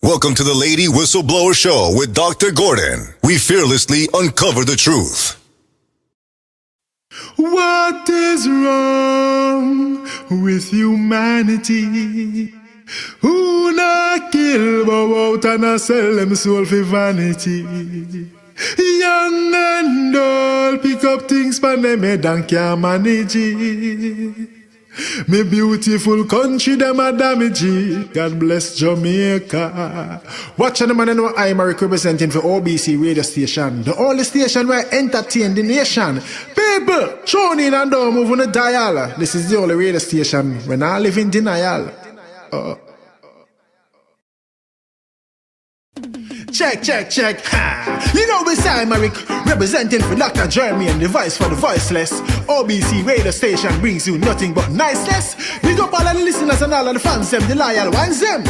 Welcome to the Lady Whistleblower Show with Dr. Gordon. We fearlessly uncover the truth. What is wrong with humanity? Who not kill, bow out and a sell them soul for vanity? Young and old pick up things pan them head and can't manage it. Me beautiful country, them a damage it. God bless Jamaica. Watching the man and I'm representing for OBC radio station, the only station where I entertain the nation. People, tune in and don't move on the dial. This is the only radio station when I live in denial. Check. Ha. You know it's Myrie, representing for Dr. Jeremy and the voice for the voiceless. OBC radio station brings you nothing but niceness. Big up all of the listeners and all of the fans, them the loyal ones, them.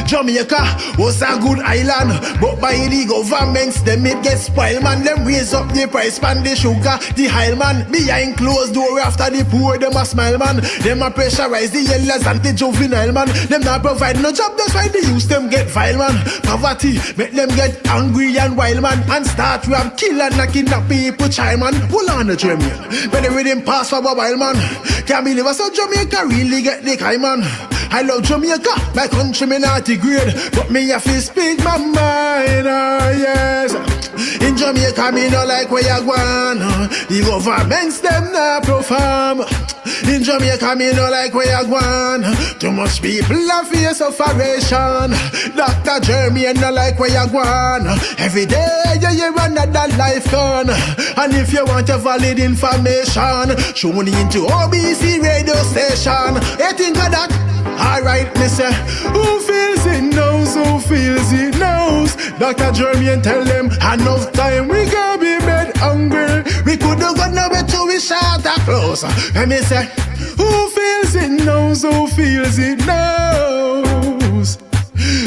Jamaica was a good island, but by the governments, them it get spoiled, man. Them raise up the price pan the sugar, the high man. Behind closed door after the poor, them a smile, man. Them a pressurize the yellows and the juvenile, man. Them not provide no job, that's why the youth them get vile, man. Poverty make them get angry and wild, man. And start to have kill and kidnap people, child, man. Hold on the Jamaican, but they with him pass for a while, man. Can't believe us how Jamaica really get the kind, man. I love Jamaica, my country me not grade, but me have to speak my mind, yes. In Jamaica me no like where you gone, the governments them not perform. In Jamaica me no like where you gone, too much people have face sufferation. Dr. Jeremy no like where you gone, every day you hear another life gone. And if you want a valid information, show me into OBC radio station. You think of that? Alright, me say, who feels it knows, who feels it knows. Dr. Jeremy and tell them, enough time we gonna be made hungry. We could've got nowhere till we shot our clothes. And me say, who feels it knows, who feels it knows.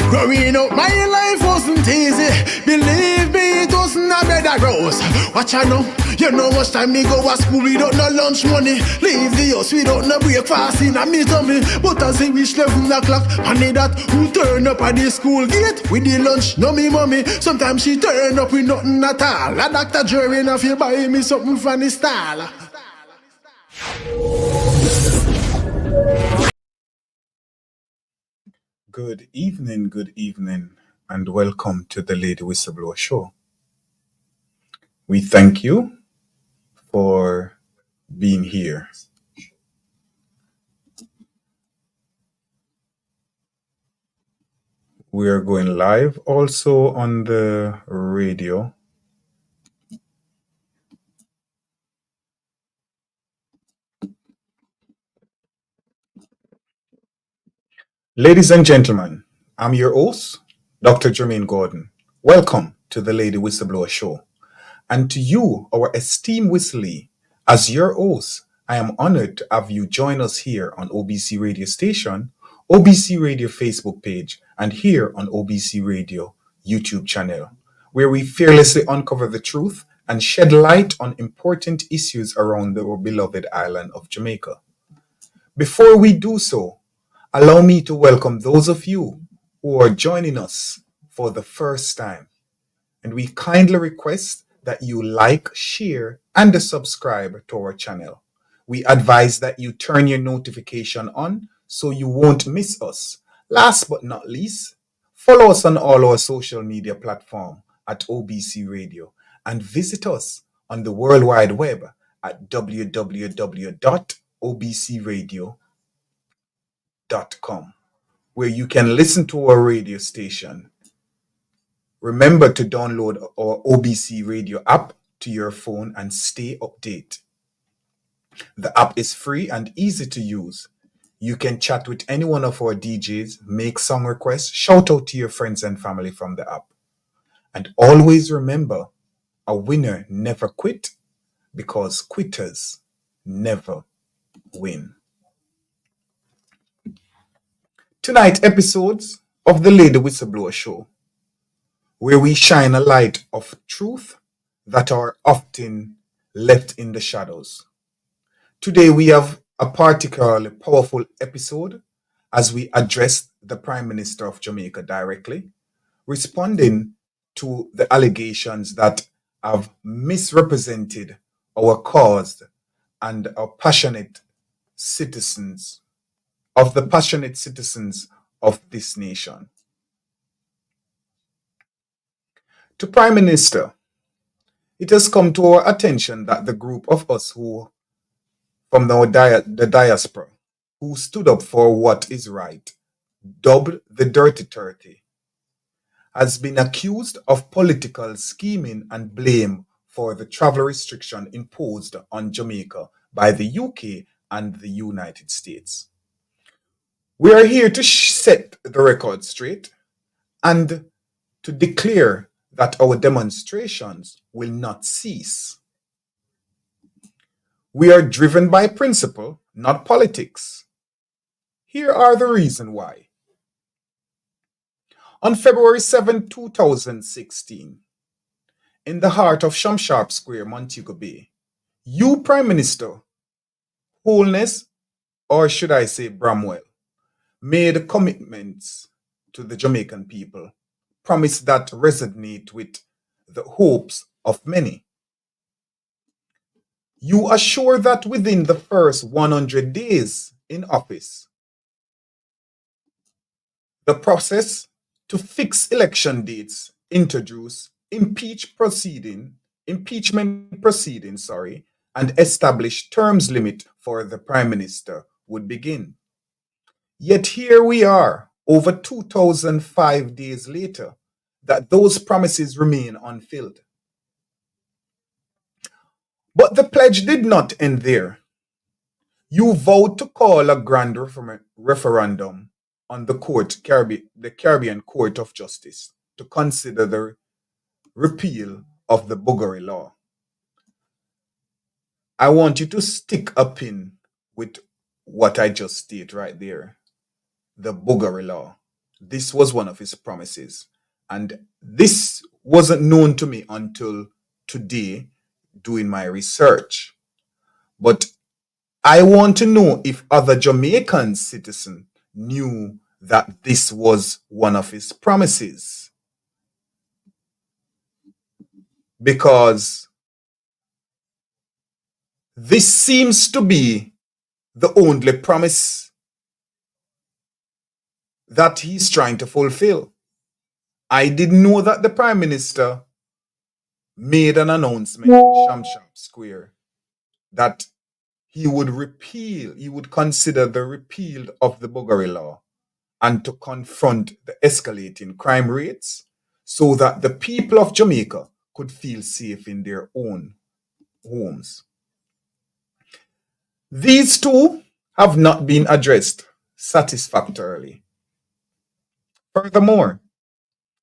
Growing up, my life wasn't easy. Believe me, it wasn't a bed of rose. Watch I know, you know much time me go to school without no lunch money. Leave the house without no breakfast in a me tummy. But as I reach 11 o'clock, I need that who turn up at the school gate with the lunch, no me mommy. Sometimes she turn up with nothing at all. A Dr. Jerry now feel buy me something from the stall. Good evening, and welcome to the Lady Whistleblower Show. We thank you for being here. We are going live also on the radio. Ladies and gentlemen, I'm your host, Dr. Jermaine Gordon. Welcome to the Lady Whistleblower Show. And to you, our esteemed whistlee, as your host, I am honored to have you join us here on OBC Radio Station, OBC Radio Facebook page, and here on OBC Radio YouTube channel, where we fearlessly uncover the truth and shed light on important issues around our beloved island of Jamaica. Before we do so, allow me to welcome those of you who are joining us for the first time. And we kindly request that you like, share, and subscribe to our channel. We advise that you turn your notification on so you won't miss us. Last but not least, follow us on all our social media platforms at OBC Radio and visit us on the World Wide Web at www.obcradio.com, where you can listen to our radio station. Remember to download our OBC Radio app to your phone and stay updated. The app is free and easy to use. You can chat with any one of our DJs, make song requests, shout out to your friends and family from the app. And always remember, a winner never quit because quitters never win. Tonight's episodes of the Lady Whistleblower Show, where we shine a light of truth that are often left in the shadows. Today we have a particularly powerful episode as we address the Prime Minister of Jamaica directly, responding to the allegations that have misrepresented our cause and our passionate citizens of the passionate citizens of this nation. To Prime Minister, it has come to our attention that the group of us who from the diaspora who stood up for what is right, dubbed the Dirty 30, has been accused of political scheming and blame for the travel restriction imposed on Jamaica by the UK and the United States. We are here to set the record straight and to declare that our demonstrations will not cease. We are driven by principle, not politics. Here are the reasons why. On February 7, 2016, in the heart of Shamsharp Square, Montego Bay, you, Prime Minister, Holness, or should I say Bramwell, made commitments to the Jamaican people, promise that resonate with the hopes of many. You assure that within the first 100 days in office, the process to fix election dates, introduce impeachment proceedings, and establish terms limit for the Prime Minister would begin. Yet here we are, over 2005 days later, that those promises remain unfilled. But the pledge did not end there. You vowed to call a grand referendum on the Caribbean Court of Justice to consider the repeal of the Buggery Law. I want you to stick a pin with what I just stated right there. The Buggery Law. This was one of his promises. And this wasn't known to me until today doing my research. But I want to know if other Jamaican citizens knew that this was one of his promises. Because this seems to be the only promise that he's trying to fulfill. I didn't know that the Prime Minister made an announcement in Shamsharp Square that he would consider the repeal of the Buggery Law and to confront the escalating crime rates so that the people of Jamaica could feel safe in their own homes. These two have not been addressed satisfactorily. Furthermore,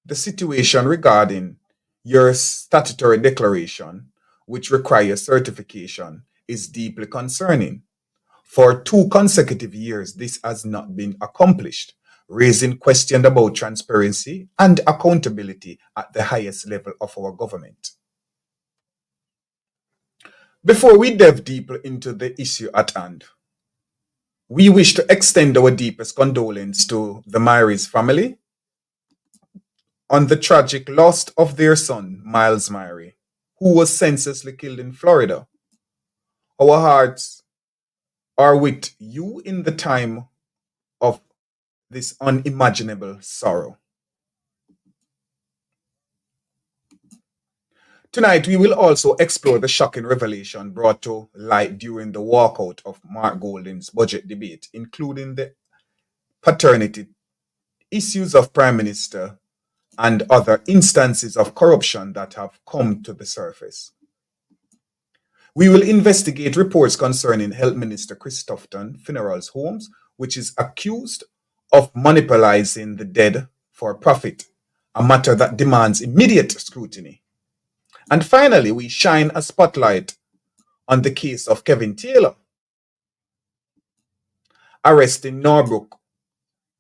the situation regarding your statutory declaration, which requires certification, is deeply concerning. For 2 consecutive years, this has not been accomplished, raising questions about transparency and accountability at the highest level of our government. Before we delve deeper into the issue at hand, we wish to extend our deepest condolence to the Myrie's family on the tragic loss of their son, Miles Myrie, who was senselessly killed in Florida. Our hearts are with you in the time of this unimaginable sorrow. Tonight, we will also explore the shocking revelation brought to light during the walkout of Mark Golding's budget debate, including the paternity issues of Prime Minister and other instances of corruption that have come to the surface. We will investigate reports concerning Health Minister Chris Tufton Funerals Homes, which is accused of monopolizing the dead for profit, a matter that demands immediate scrutiny. And finally, we shine a spotlight on the case of Kevin Taylor, arrested in Norbrook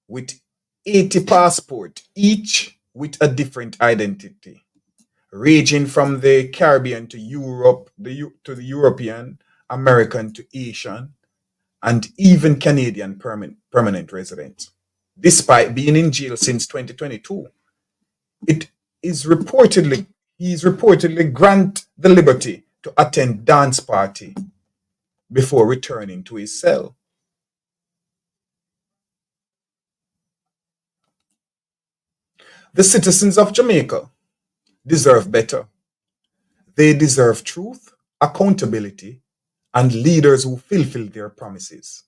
with 80 passports, each with a different identity, ranging from the Caribbean to Europe, to the European, American to Asian, and even Canadian permanent residents. Despite being in jail since 2022, he is reportedly granted the liberty to attend dance party before returning to his cell. The citizens of Jamaica deserve better. They deserve truth, accountability, and leaders who fulfill their promises.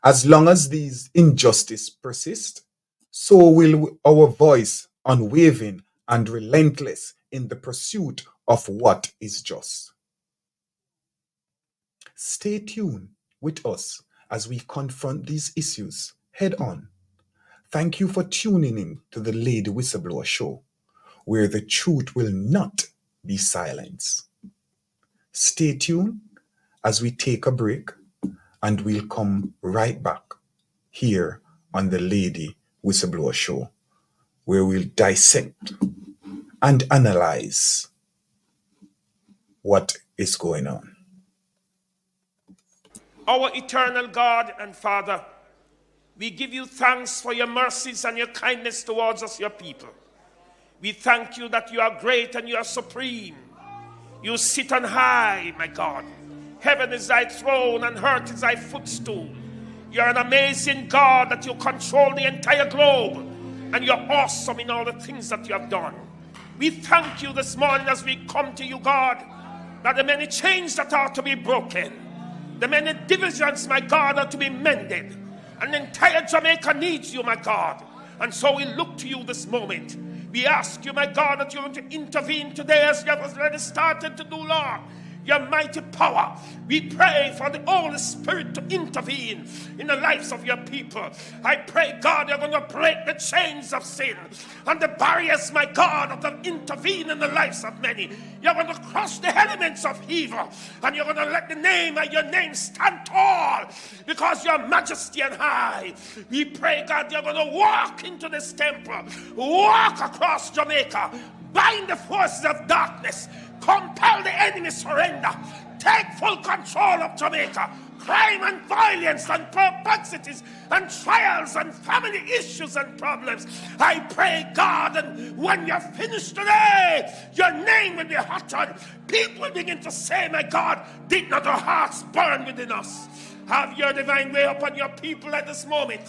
As long as these injustices persist, so will our voice unwavering and relentless in the pursuit of what is just. Stay tuned with us as we confront these issues head on. Thank you for tuning in to the Lady Whistleblower Show, where the truth will not be silenced. Stay tuned as we take a break, and we'll come right back here on the Lady Whistleblower Show, where we'll dissect and analyze what is going on. Our eternal God and Father, we give you thanks for your mercies and your kindness towards us, your people. We thank you that you are great and you are supreme. You sit on high, my God. Heaven is thy throne and earth is thy footstool. You're an amazing God that you control the entire globe, and you're awesome in all the things that you have done. We thank you this morning as we come to you, God, that the many chains that are to be broken, the many divisions, my God, are to be mended, and the entire Jamaica needs you, my God. And so we look to you this moment. We ask you, my God, that you're going to intervene today as you have already started to do, Lord. Your mighty power. We pray for the Holy Spirit to intervene in the lives of your people. I pray, God, you're going to break the chains of sin and the barriers, my God, that have intervened in the lives of many. You're going to crush the elements of evil, and you're going to let the name of your name stand tall because your majesty and high. We pray, God, you're going to walk into this temple, walk across Jamaica, bind the forces of darkness, compel the enemy surrender, take full control of Jamaica. Crime and violence and perplexities and trials and family issues and problems. I pray, God, and when you're finished today, your name will be uttered. People will begin to say, my God, did not our hearts burn within us? Have your divine way upon your people at this moment.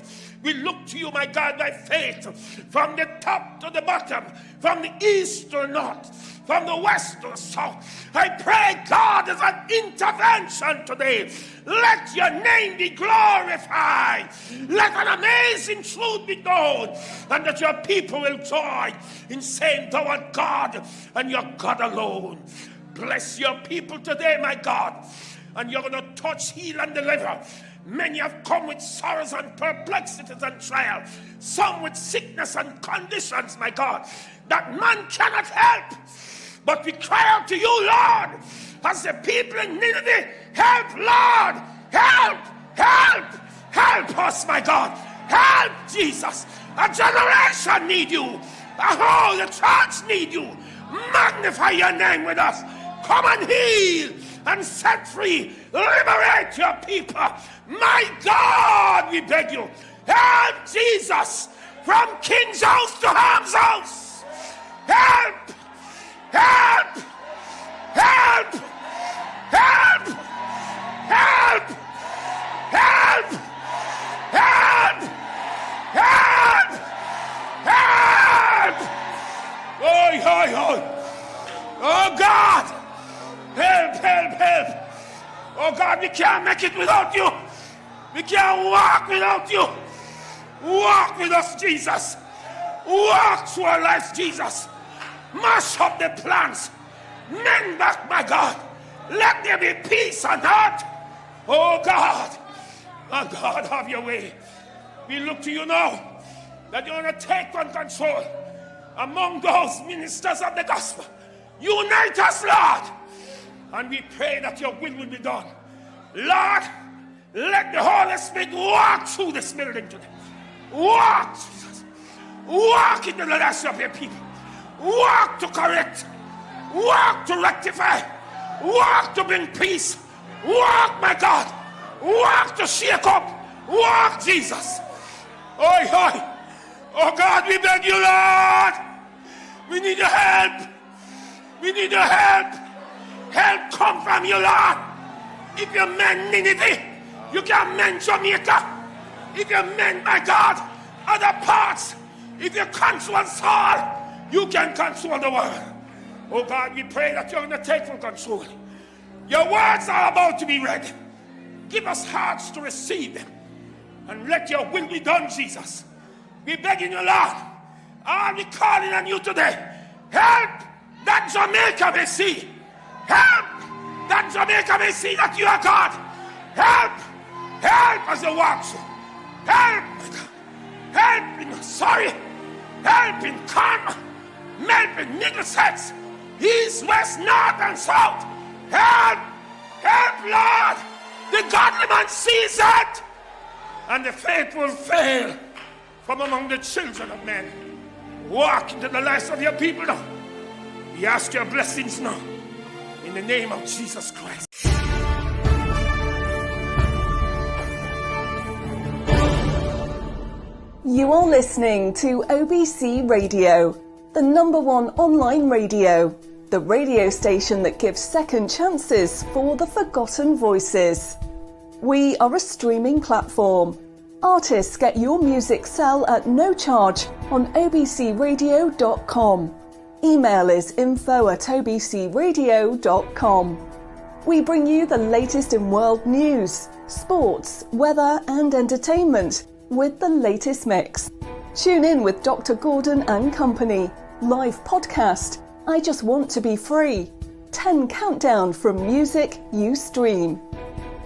We look to you, my God, by faith, from the top to the bottom, from the east to the north, from the west to the south. I pray, God, as an intervention today, let your name be glorified. Let an amazing truth be known, and that your people will join in saying, thou art God, and you're God alone. Bless your people today, my God, and you're going to touch, heal, and deliver. Many have come with sorrows and perplexities and trials, some with sickness and conditions, my God, that man cannot help. But we cry out to you, Lord, as the people in Nineveh, help, Lord, help, help, help us, my God, help, Jesus. A generation need you, a whole church need you. Magnify your name with us. Come and heal and set free, liberate your people. My God, we beg you, help, Jesus, from King's house to Ham's house. Help, help, help, help, help, help, help, help, help. Oi, oi, oi. Oh God, help, help, help. Oh God, we can't make it without you. We can't walk without you. Walk with us, Jesus. Walk through our lives, Jesus. Mash up the plans. Mend back, my God. Let there be peace on earth. Oh God. Oh God, have your way. We look to you now, that you're going to take on control among those ministers of the gospel. Unite us, Lord. And we pray that your will be done. Lord, let the Holy Spirit walk through this building today. Walk, Jesus. Walk into the lives of your people. Walk to correct. Walk to rectify. Walk to bring peace. Walk, my God. Walk to shake up. Walk, Jesus. Oi, oi. Oh God, we beg you, Lord. We need your help. We need your help. Help come from you, Lord. If you mend Nineveh, you can mend Jamaica. If you mend, my God, other parts, if you control Saul, you can control the world. Oh God, we pray that you're going to take full control. Your words are about to be read. Give us hearts to receive them. And let your will be done, Jesus. We begging you, Lord. All we calling on you today. Help that Jamaica may see. Help that Jamaica may see that you are God. Help. Help as you walk through. Help, my God. Help in sorry. Help in karma. Help in Middlesex. East, west, north, and south. Help. Help, Lord. The godly man sees it. And the faithful fail from among the children of men. Walk into the lives of your people now. We ask your blessings now. In the name of Jesus Christ. You are listening to OBC Radio, the #1 online radio, the radio station that gives second chances for the forgotten voices. We are a streaming platform. Artists get your music sell at no charge on obcradio.com. Email is info@obcradio.com. We bring you the latest in world news, sports, weather and entertainment with the latest mix. Tune in with Dr. Gordon and Company. Live podcast, I Just Want to Be Free. 10 countdown from music you stream.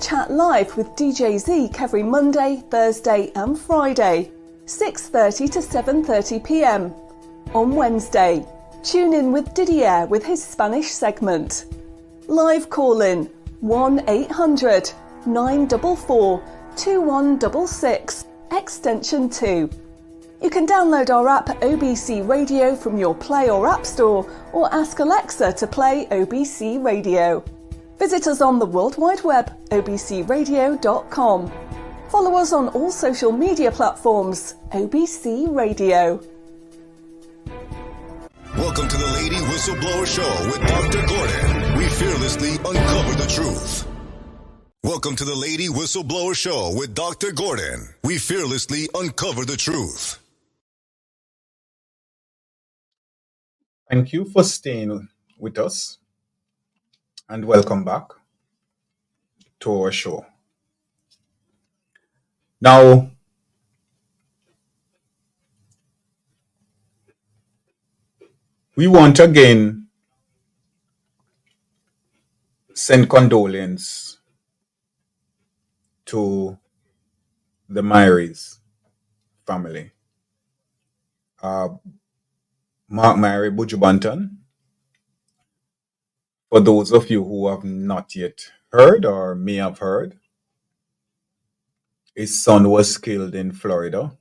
Chat live with DJ Zeke every Monday, Thursday and Friday, 6:30 to 7:30 p.m. On Wednesday, tune in with Didier with his Spanish segment. Live call-in 1-800-944-2166, extension 2. You can download our app OBC Radio from your Play or App Store or ask Alexa to play OBC Radio. Visit us on the World Wide Web, obcradio.com. Follow us on all social media platforms, OBC Radio. Welcome to the Lady Whistleblower Show with Dr. Gordon. We fearlessly uncover the truth. Welcome to the Lady Whistleblower Show with Dr. Gordon. We fearlessly uncover the truth. Thank you for staying with us and welcome back to our show. Now, we want again send condolences to the Myries family. Mark Myrie Bujubanton, for those of you who have not yet heard or may have heard, his son was killed in Florida.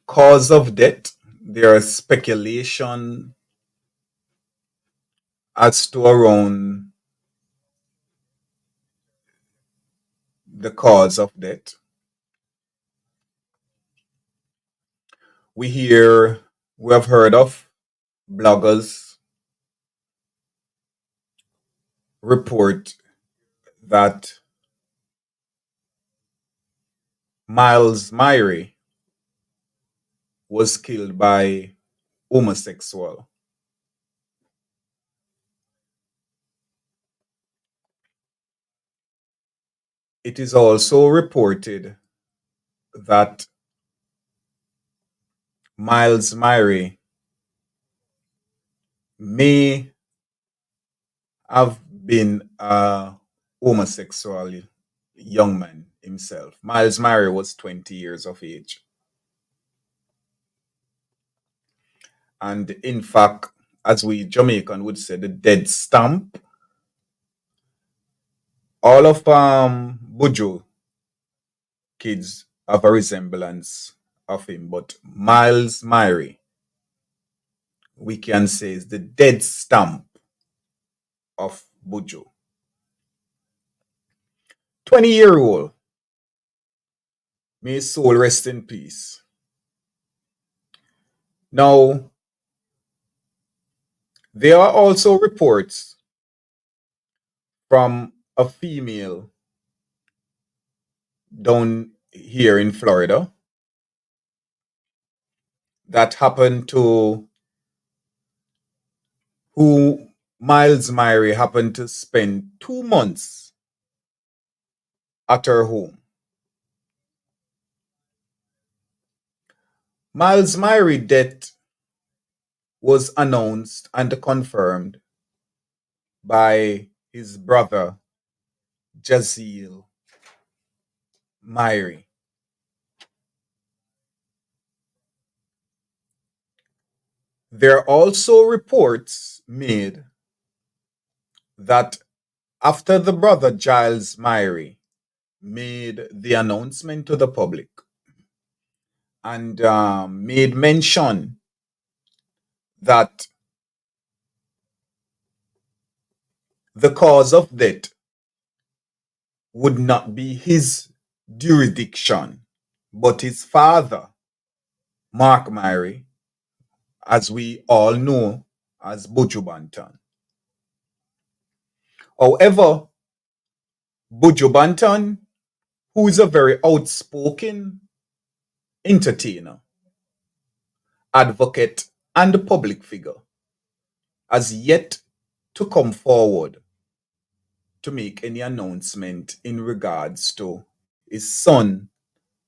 Cause of death, there is speculation as to around the cause of death. We have heard of bloggers report that Myrie was killed by homosexual. It is also reported that Myrie may have been a homosexual young man himself. Myrie was 20 years of age. And in fact, as we Jamaican would say, the dead stamp, all of Buju kids have a resemblance of him, but Myrie, we can say, is the dead stamp of Buju. 20-year-old. May his soul rest in peace. Now, there are also reports from a female down here in Florida that happened to who Myrie happened to spend 2 months at her home. Myrie death was announced and confirmed by his brother Jazeel Myrie. There are also reports made that after the brother Giles Myrie made the announcement to the public and made mention that the cause of death would not be his jurisdiction, but his father, Mark Myrie, as we all know as Buju Banton. However, Buju Banton, who is a very outspoken entertainer, advocate, and public figure, has yet to come forward to make any announcement in regards to his son,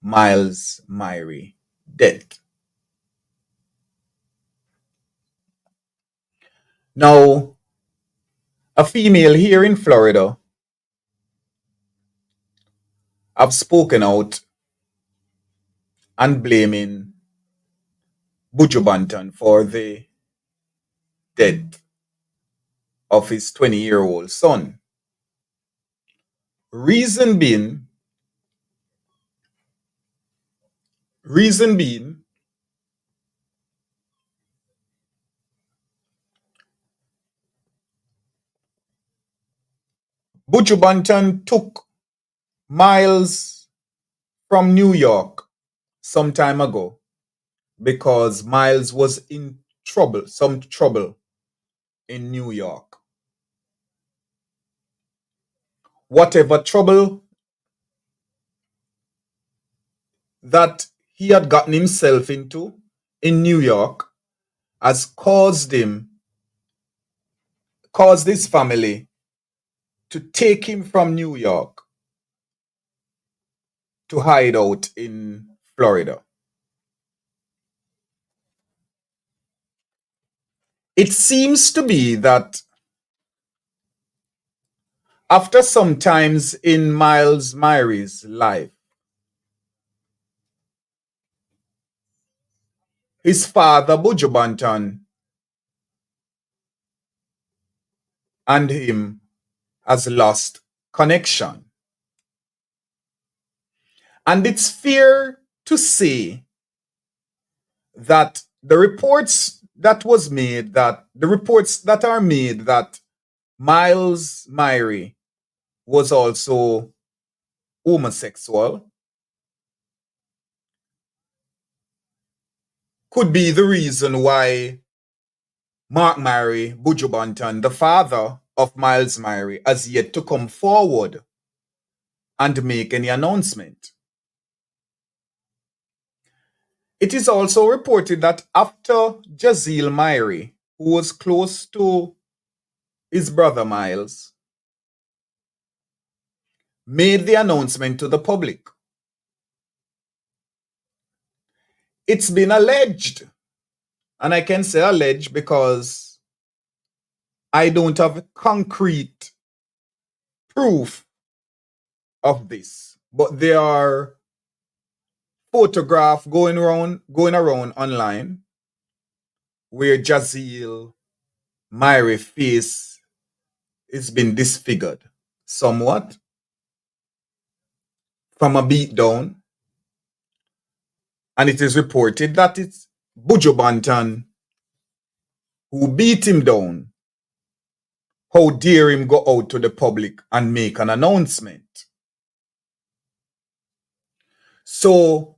Miles Myrie, death. Now, a female here in Florida have spoken out and blaming Buju Banton for the death of his 20-year-old son. Reason being, Buju Banton took Miles from New York some time ago because Miles was in some trouble in New York. Whatever trouble that he had gotten himself into in New York has caused his family to take him from New York to hide out in Florida. It seems to be that after some times in Miles Myrie's life, his father, Buju Banton, and him has lost connection. And it's fair to say that the reports that are made that Miles Myrie was also homosexual could be the reason why Mark Myrie, Buju Banton, the father of Miles Myrie, has yet to come forward and make any announcement. It is also reported that after Jazeel Myrie, who was close to his brother Miles, made the announcement to the public, it's been alleged, and I can say alleged because I don't have concrete proof of this, but there are photographs going around online where Jazeel Myrie's face has been disfigured somewhat from a beatdown, and it is reported that it's Buju Banton who beat him down. How dare him go out to the public and make an announcement? So,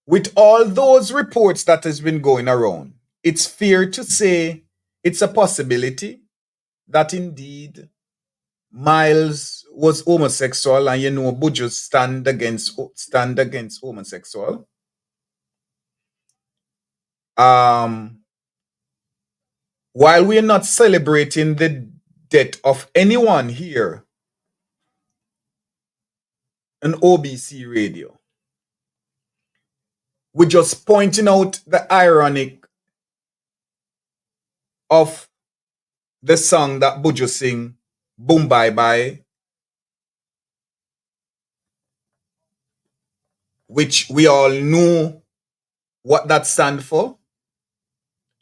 with all those reports that has been going around, it's fair to say it's a possibility that indeed Miles was homosexual, and Buju stand against homosexual. While we're not celebrating the death of anyone here on OBC Radio, we're just pointing out the ironic of the song that Buju sing, Boom Bye Bye, which we all know what that stands for.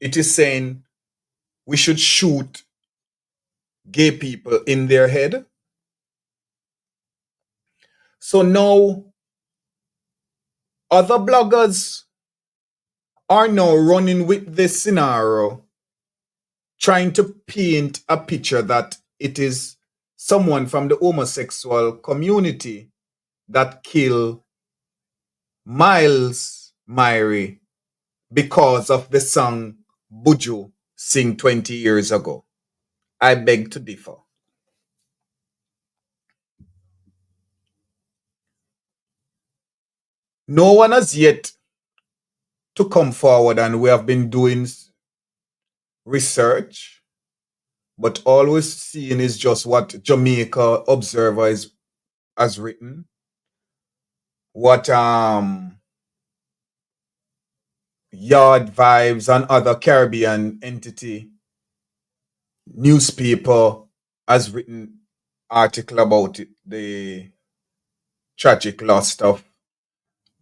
It is saying we should shoot gay people in their head. So now other bloggers are now running with this scenario, trying to paint a picture that it is someone from the homosexual community that killed Miles Myrie because of the song Buju sing 20 years ago. I beg to differ. No one has yet to come forward, and we have been doing research, but all we're seeing is just what Jamaica Observer has written, what Yard Vibes and other Caribbean entity newspaper has written article about it, the tragic loss of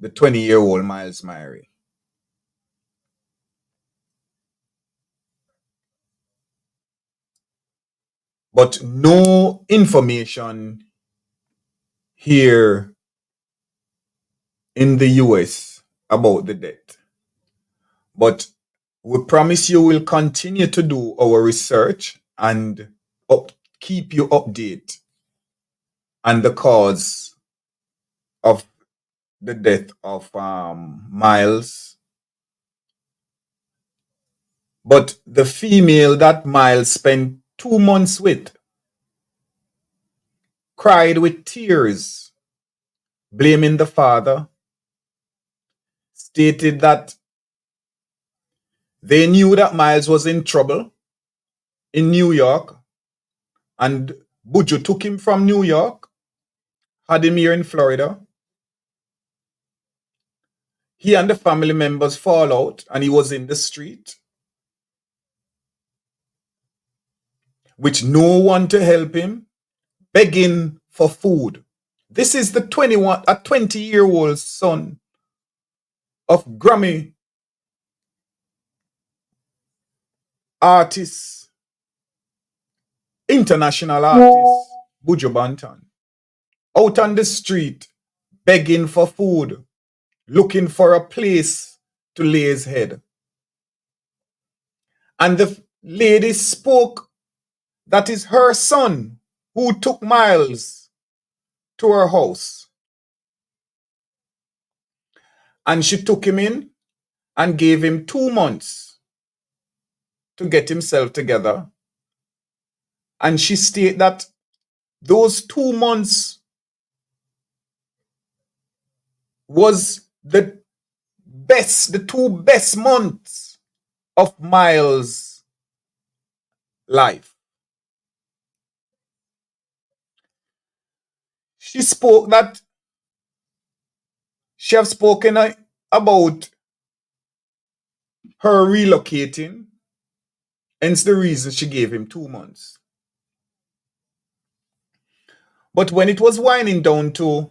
the 20-year-old Miles Myrie. But no information here in the US about the death. But we promise you we'll continue to do our research and keep you updated on the cause of the death of Miles. But the female that Miles spent 2 months with cried with tears, blaming the father, stated that they knew that Miles was in trouble in New York, and Buju took him from New York, had him here in Florida. He and the family members fall out, and he was in the street, with no one to help him, begging for food. This is a 20-year-old son of Grammy artist, international artist, Buju Banton, out on the street, begging for food, looking for a place to lay his head. And the lady spoke that is her son who took Miles to her house. And she took him in and gave him 2 months to get himself together. And she stated that those 2 months was the 2 best months of Miles' life. She spoke that she have spoken about her relocating, hence the reason she gave him 2 months. But when it was winding down to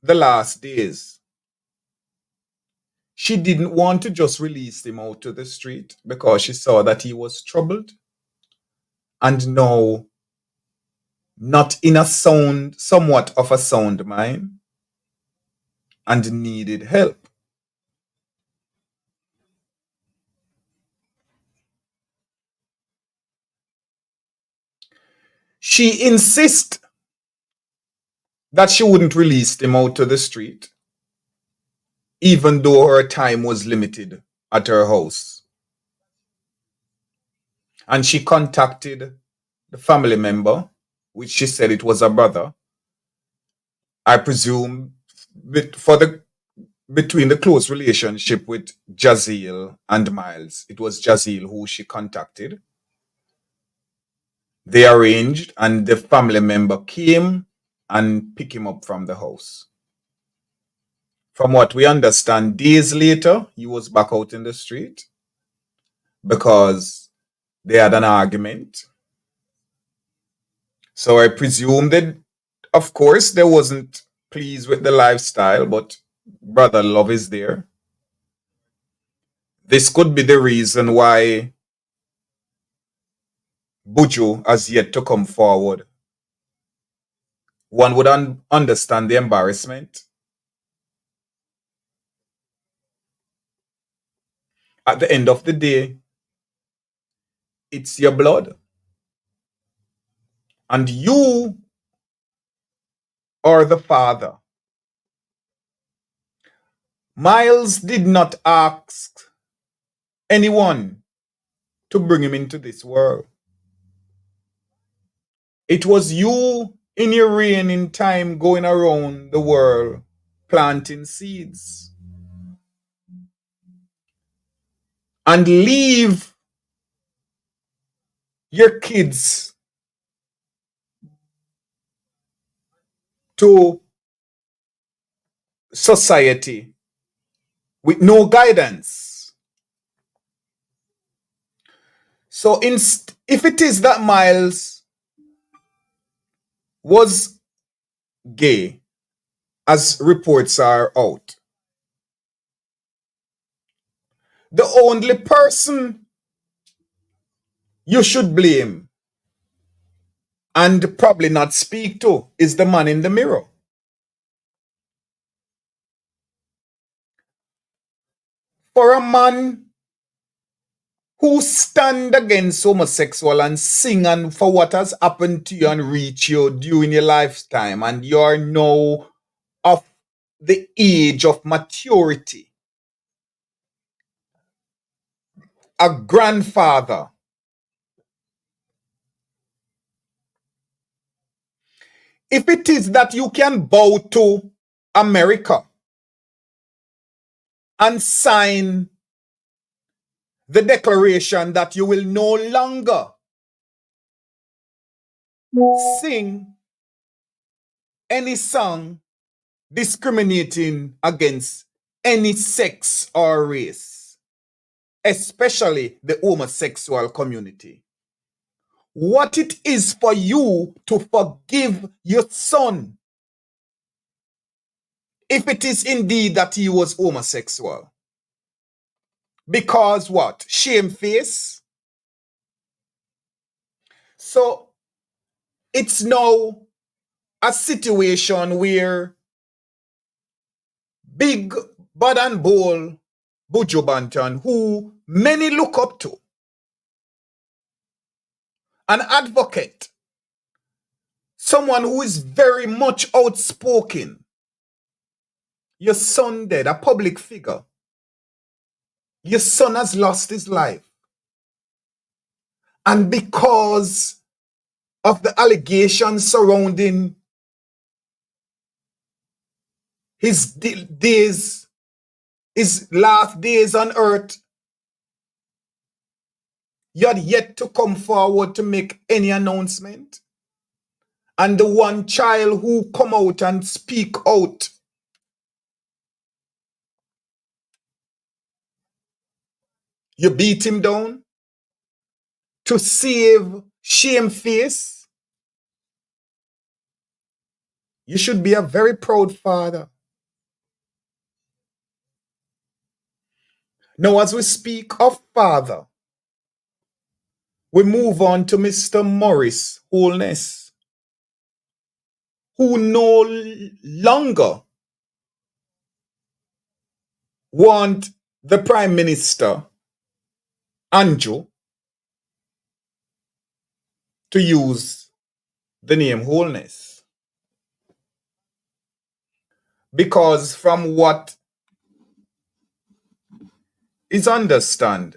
the last days, she didn't want to just release him out to the street because she saw that he was troubled and now not in a somewhat of a sound mind and needed help. She insists that she wouldn't release him out to the street even though her time was limited at her house. And she contacted the family member, which she said it was a brother. I presume between the close relationship with Jazeel and Miles, it was Jazeel who she contacted. They arranged, and the family member came and picked him up from the house. From what we understand, days later, he was back out in the street because they had an argument. So I presume that, of course, they wasn't pleased with the lifestyle, but brother love is there. This could be the reason why Buju has yet to come forward. One would understand the embarrassment. At the end of the day, it's your blood. And you are the father. Miles did not ask anyone to bring him into this world. It was you in your reigning time going around the world planting seeds. And leave your kids to society with no guidance. So if it is that Miles was gay, as reports are out, the only person you should blame and probably not speak to is the man in the mirror. For a man who stand against homosexual and sing and for what has happened to you and reach you during your lifetime, and you're now of the age of maturity, a grandfather, if it is that you can bow to America and sign the declaration that you will no longer sing any song discriminating against any sex or race, especially the homosexual community. What it is for you to forgive your son if it is indeed that he was homosexual. Because what? Shamefaced. So it's now a situation where big bad and bold Buju Banton, who many look up to, an advocate, someone who is very much outspoken, your son dead, a public figure. Your son has lost his life. And because of the allegations surrounding his last days on earth, you had yet to come forward to make any announcement. And the one child who come out and speak out, you beat him down to save Shameface. You should be a very proud father. Now, as we speak of father, we move on to Mr. Morris Holness, who no longer want the Prime Minister, Andrew, to use the name Holness. Because from what is understand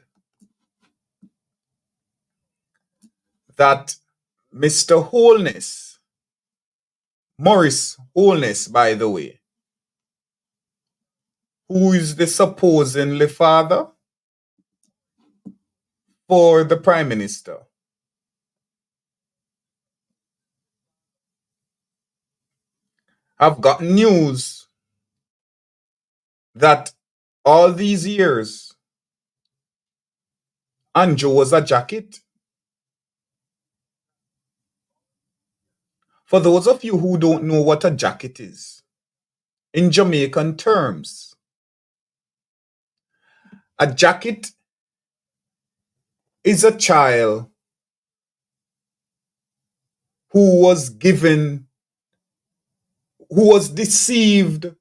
that Mr. Wholeness, Morris Wholeness, by the way, who is the supposedly father for the Prime Minister, have got news that all these years, Anjo was a jacket. For those of you who don't know what a jacket is, in Jamaican terms, a jacket is a child who was deceived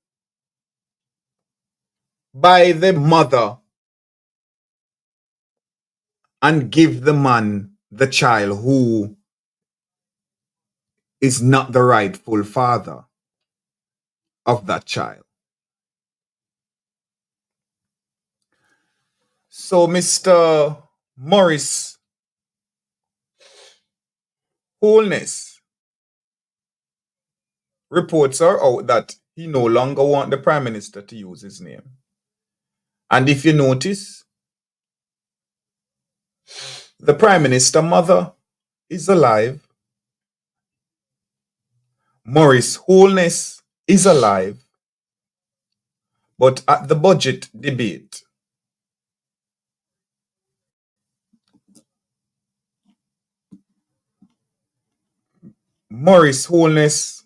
by the mother and give the man the child who is not the rightful father of that child. So Mr. Morris Wholeness, reports are out that he no longer wants the Prime Minister to use his name. And if you notice, the Prime Minister mother is alive. Morris Wholeness is alive. But at the budget debate, Morris Wholeness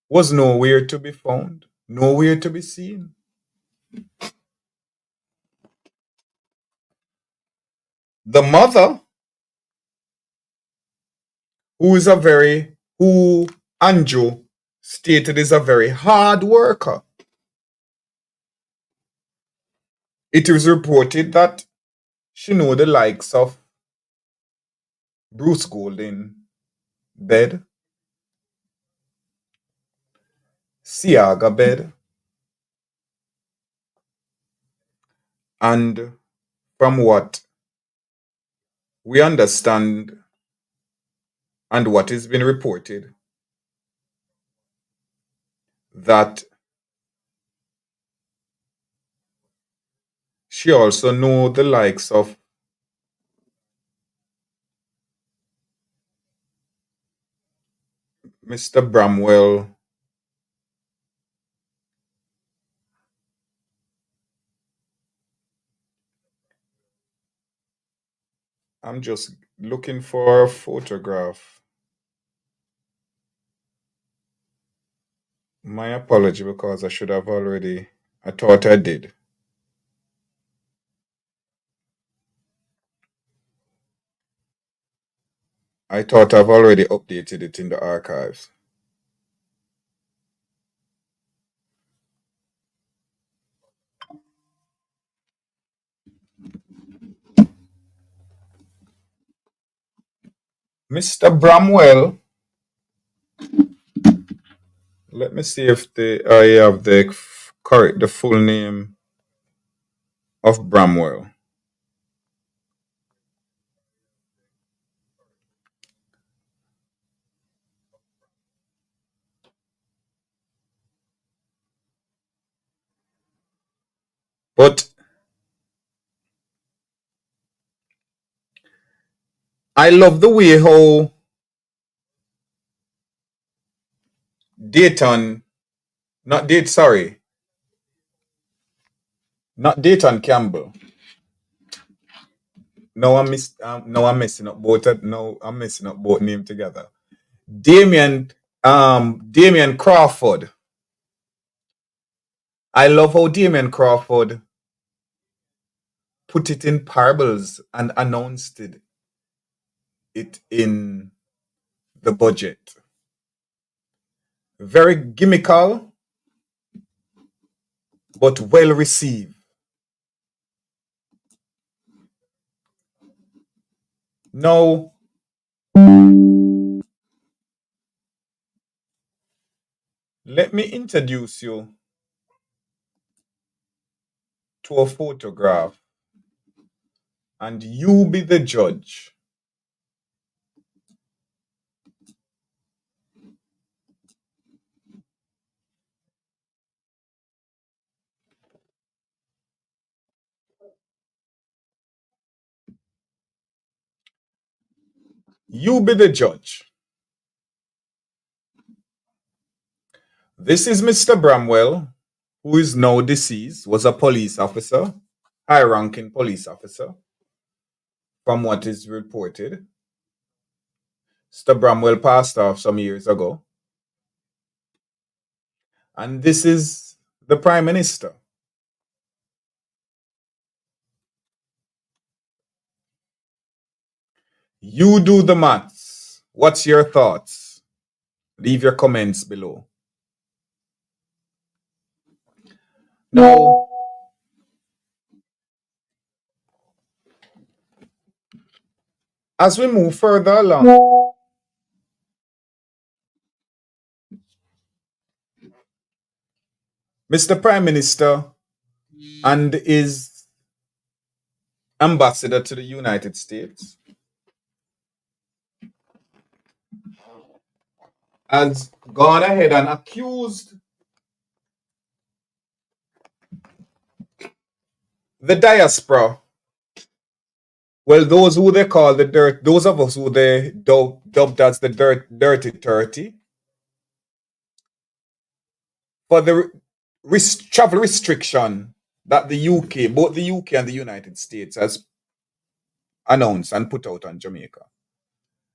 was nowhere to be found, nowhere to be seen. The mother, who Anjo stated is a very hard worker. It is reported that she know the likes of Bruce Golding bed, Siaga bed, and from what we understand and what has been reported, that she also know the likes of Mr. Bramwell, I'm just looking for a photograph. My apology, because I should have already, I thought I did. I thought I've already updated it in the archives. Mr. Bramwell, let me see if I have the correct, the full name of Bramwell. But I love the way how Dayton, not Dayton, sorry, not Dayton Campbell. No, I'm messing up both. No, I'm messing up both names together. Damien Crawford. I love how Damien Crawford put it in parables and announced it in the budget. Very gimmickal, but well received. Now, let me introduce you to a photograph and you be the judge. You be the judge. This is Mr. Bramwell, who is now deceased, was a police officer, high-ranking police officer, from what is reported. Mr. Bramwell passed off some years ago. And this is the Prime Minister. You do the maths. What's your thoughts? Leave your comments below. Now, as we move further along, Mr. Prime Minister and his ambassador to the United States has gone ahead and accused the diaspora, well, those who they call the dirt, those of us who they dubbed as the dirty 30, for the travel restriction that the UK, both the UK and the United States, has announced and put out on Jamaica,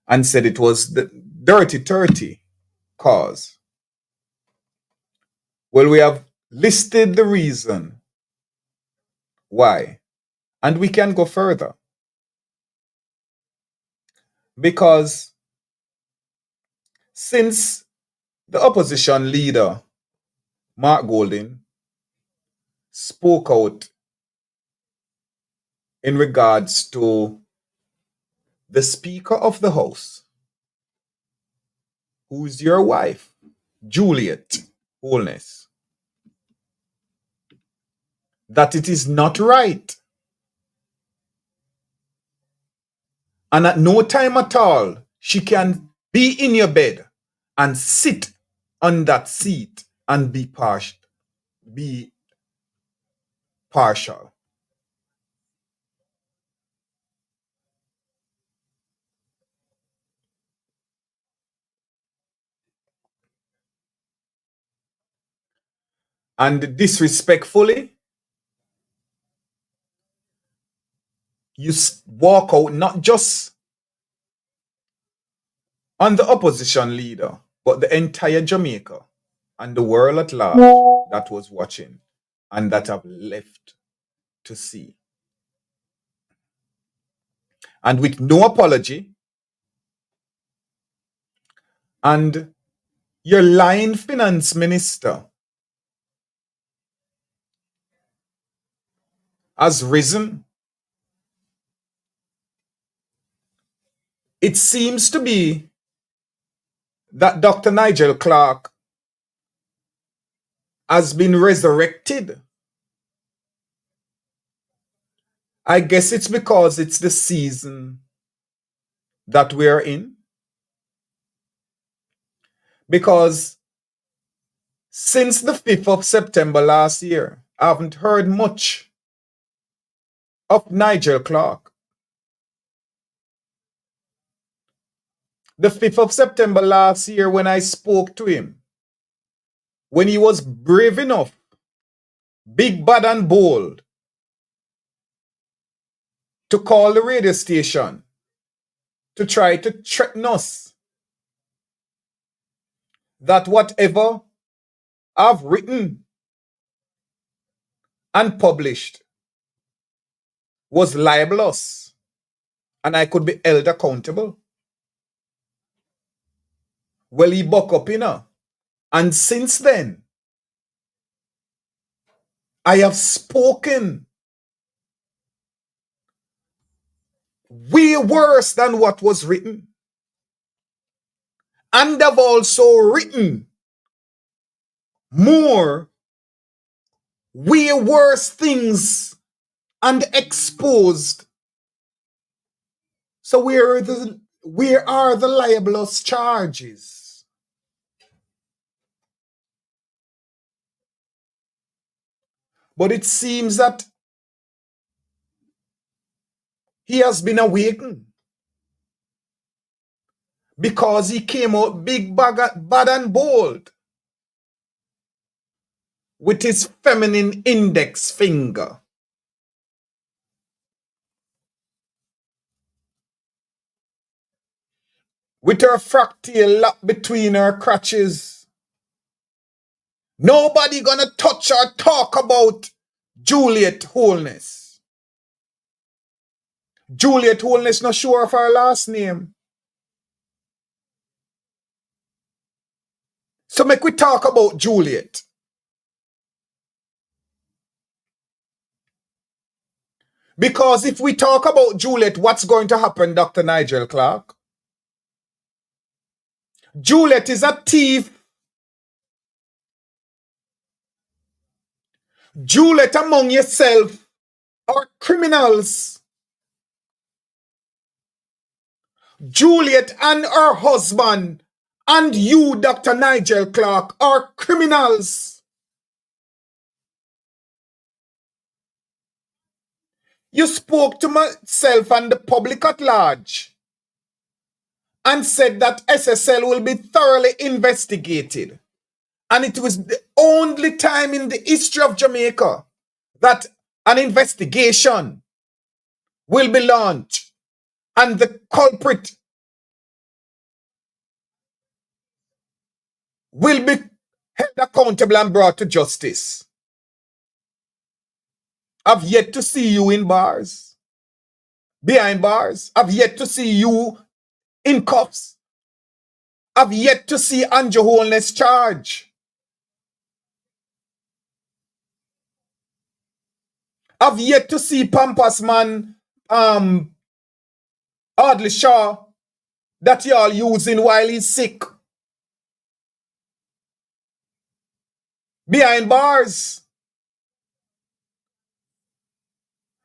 and said it was the dirty 30 cause. Well, we have listed the reason why, and we can go further. Because since the opposition leader, Mark Golding, spoke out in regards to the Speaker of the House, who's your wife, Juliet Holness, that it is not right. And at no time at all, she can be in your bed and sit on that seat and be partial. And disrespectfully, you walk out not just on the opposition leader, but the entire Jamaica and the world at large that was watching and that have left to see. And with no apology, and your lying finance minister has risen. It seems to be that Dr. Nigel Clark has been resurrected. I guess it's because it's the season that we are in. Because since the 5th of September last year, I haven't heard much of Nigel Clark. The 5th of September last year, when I spoke to him, when he was brave enough, big, bad, and bold, to call the radio station to try to threaten us that whatever I've written and published was libelous and I could be held accountable. Well, he buck up, and since then, I have spoken way worse than what was written. And I've also written more way worse things and exposed. So where are the libelous charges? But it seems that he has been awakened because he came out big, bad and bold with his feminine index finger. With her fractal lock between her crotches. Nobody gonna touch or talk about Juliet Wholeness. Juliet Wholeness not sure of her last name. So make we talk about Juliet. Because if we talk about Juliet, what's going to happen, Dr. Nigel Clark? Juliet is a thief. Juliet among yourself are criminals. Juliet and her husband and you, Dr. Nigel Clark, are criminals. You spoke to myself and the public at large and said that SSL will be thoroughly investigated. And it was the only time in the history of Jamaica that an investigation will be launched and the culprit will be held accountable and brought to justice. I've yet to see you in bars, behind bars. I've yet to see you in cuffs. I've yet to see Andrew Holness charge. I've yet to see Pampas man, Audley Shaw, that y'all using while he's sick. Behind bars.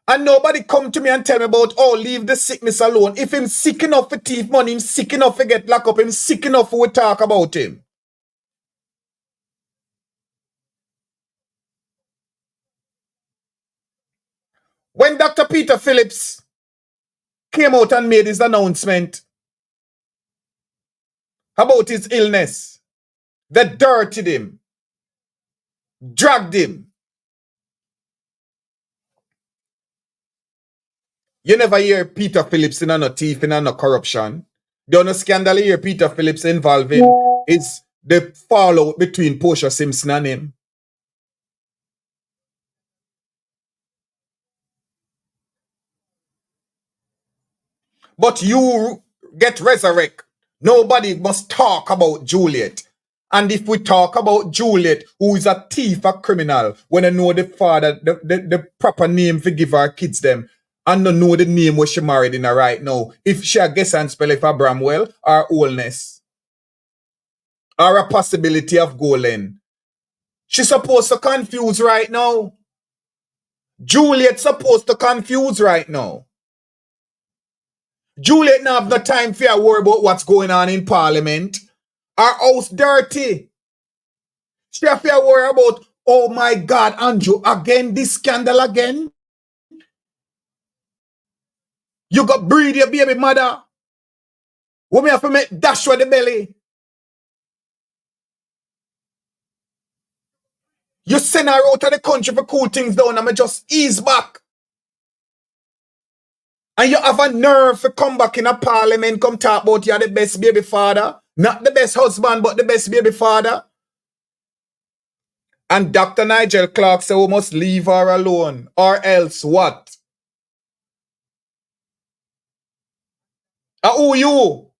And nobody come to me and tell me about, oh, leave the sickness alone. If him sick enough for thief money, him sick enough for get locked up, him sick enough for we talk about him. When Dr. Peter Phillips came out and made his announcement about his illness, they dirtied him, dragged him. You never hear Peter Phillips in no thief, in no corruption. The only scandal you hear Peter Phillips involved in is the fallout between Portia Simpson and him. But you get resurrect. Nobody must talk about Juliet. And if we talk about Juliet, who is a thief, a criminal, when I know the father, the proper name for give her kids them, and don't know the name where she married in her right now, if she a guess and spell it for Bramwell or Wholeness, or a possibility of Golan. She's supposed to confuse right now. Juliet's supposed to confuse right now. Juliet now have no time for you worry about what's going on in Parliament. Her house dirty. She have to worry about, oh my God, Andrew, again, this scandal again? You got breed your baby mother. What me have to make dash with the belly? You send her out of the country for cool things down and me just ease back. And you have a nerve to come back in a parliament, come talk about you're the best baby father. Not the best husband, but the best baby father. And Dr. Nigel Clark said we must leave her alone. Or else what? Who you?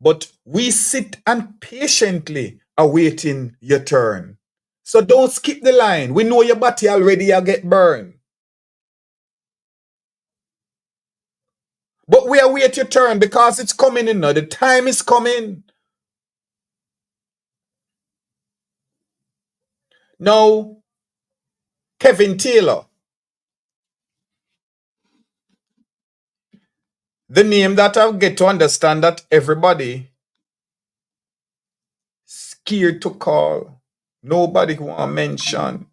But we sit and patiently awaiting your turn. So don't skip the line. We know your body already you get burned. But we await your turn because it's coming in now. The time is coming. Now, Kevin Taylor, the name that I get to understand that everybody scared to call. Nobody want to mention.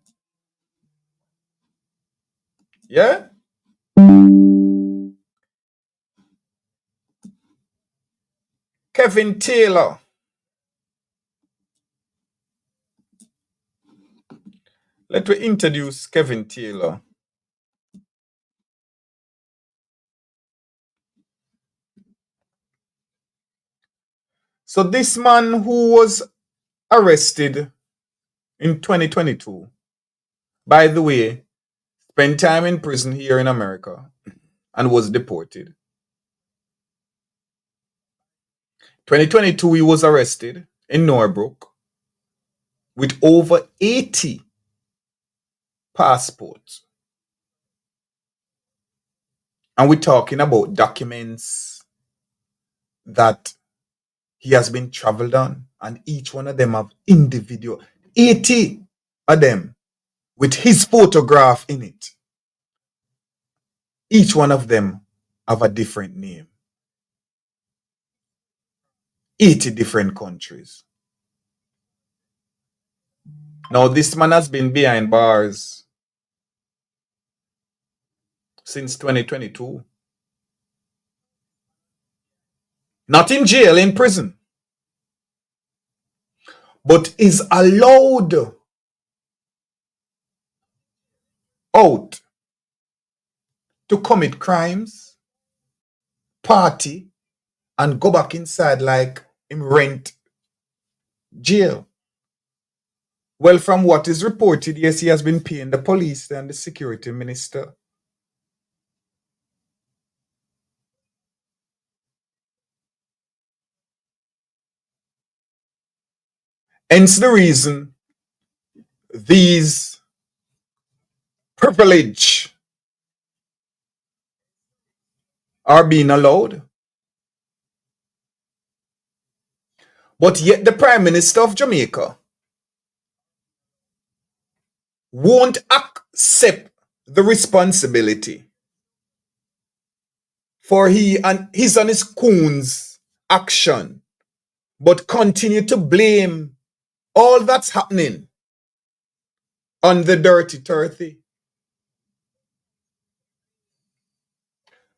Yeah? Kevin Taylor. Let me introduce Kevin Taylor. So this man who was arrested in 2022, by the way, spent time in prison here in America and was deported. 2022, he was arrested in Norbrook with over 80 passports. And we're talking about documents that he has been traveled on, and each one of them have individual 80 of them with his photograph in it. Each one of them have a different name. 80 different countries. Now, this man has been behind bars since 2022. Not in jail, in prison. But is allowed out to commit crimes, party, and go back inside like him rent jail. Well, from what is reported, yes, he has been paying the police and the security minister. Hence the reason these privilege are being allowed. But yet the Prime Minister of Jamaica won't accept the responsibility for his and his coons' action, but continue to blame all that's happening on the dirty 30.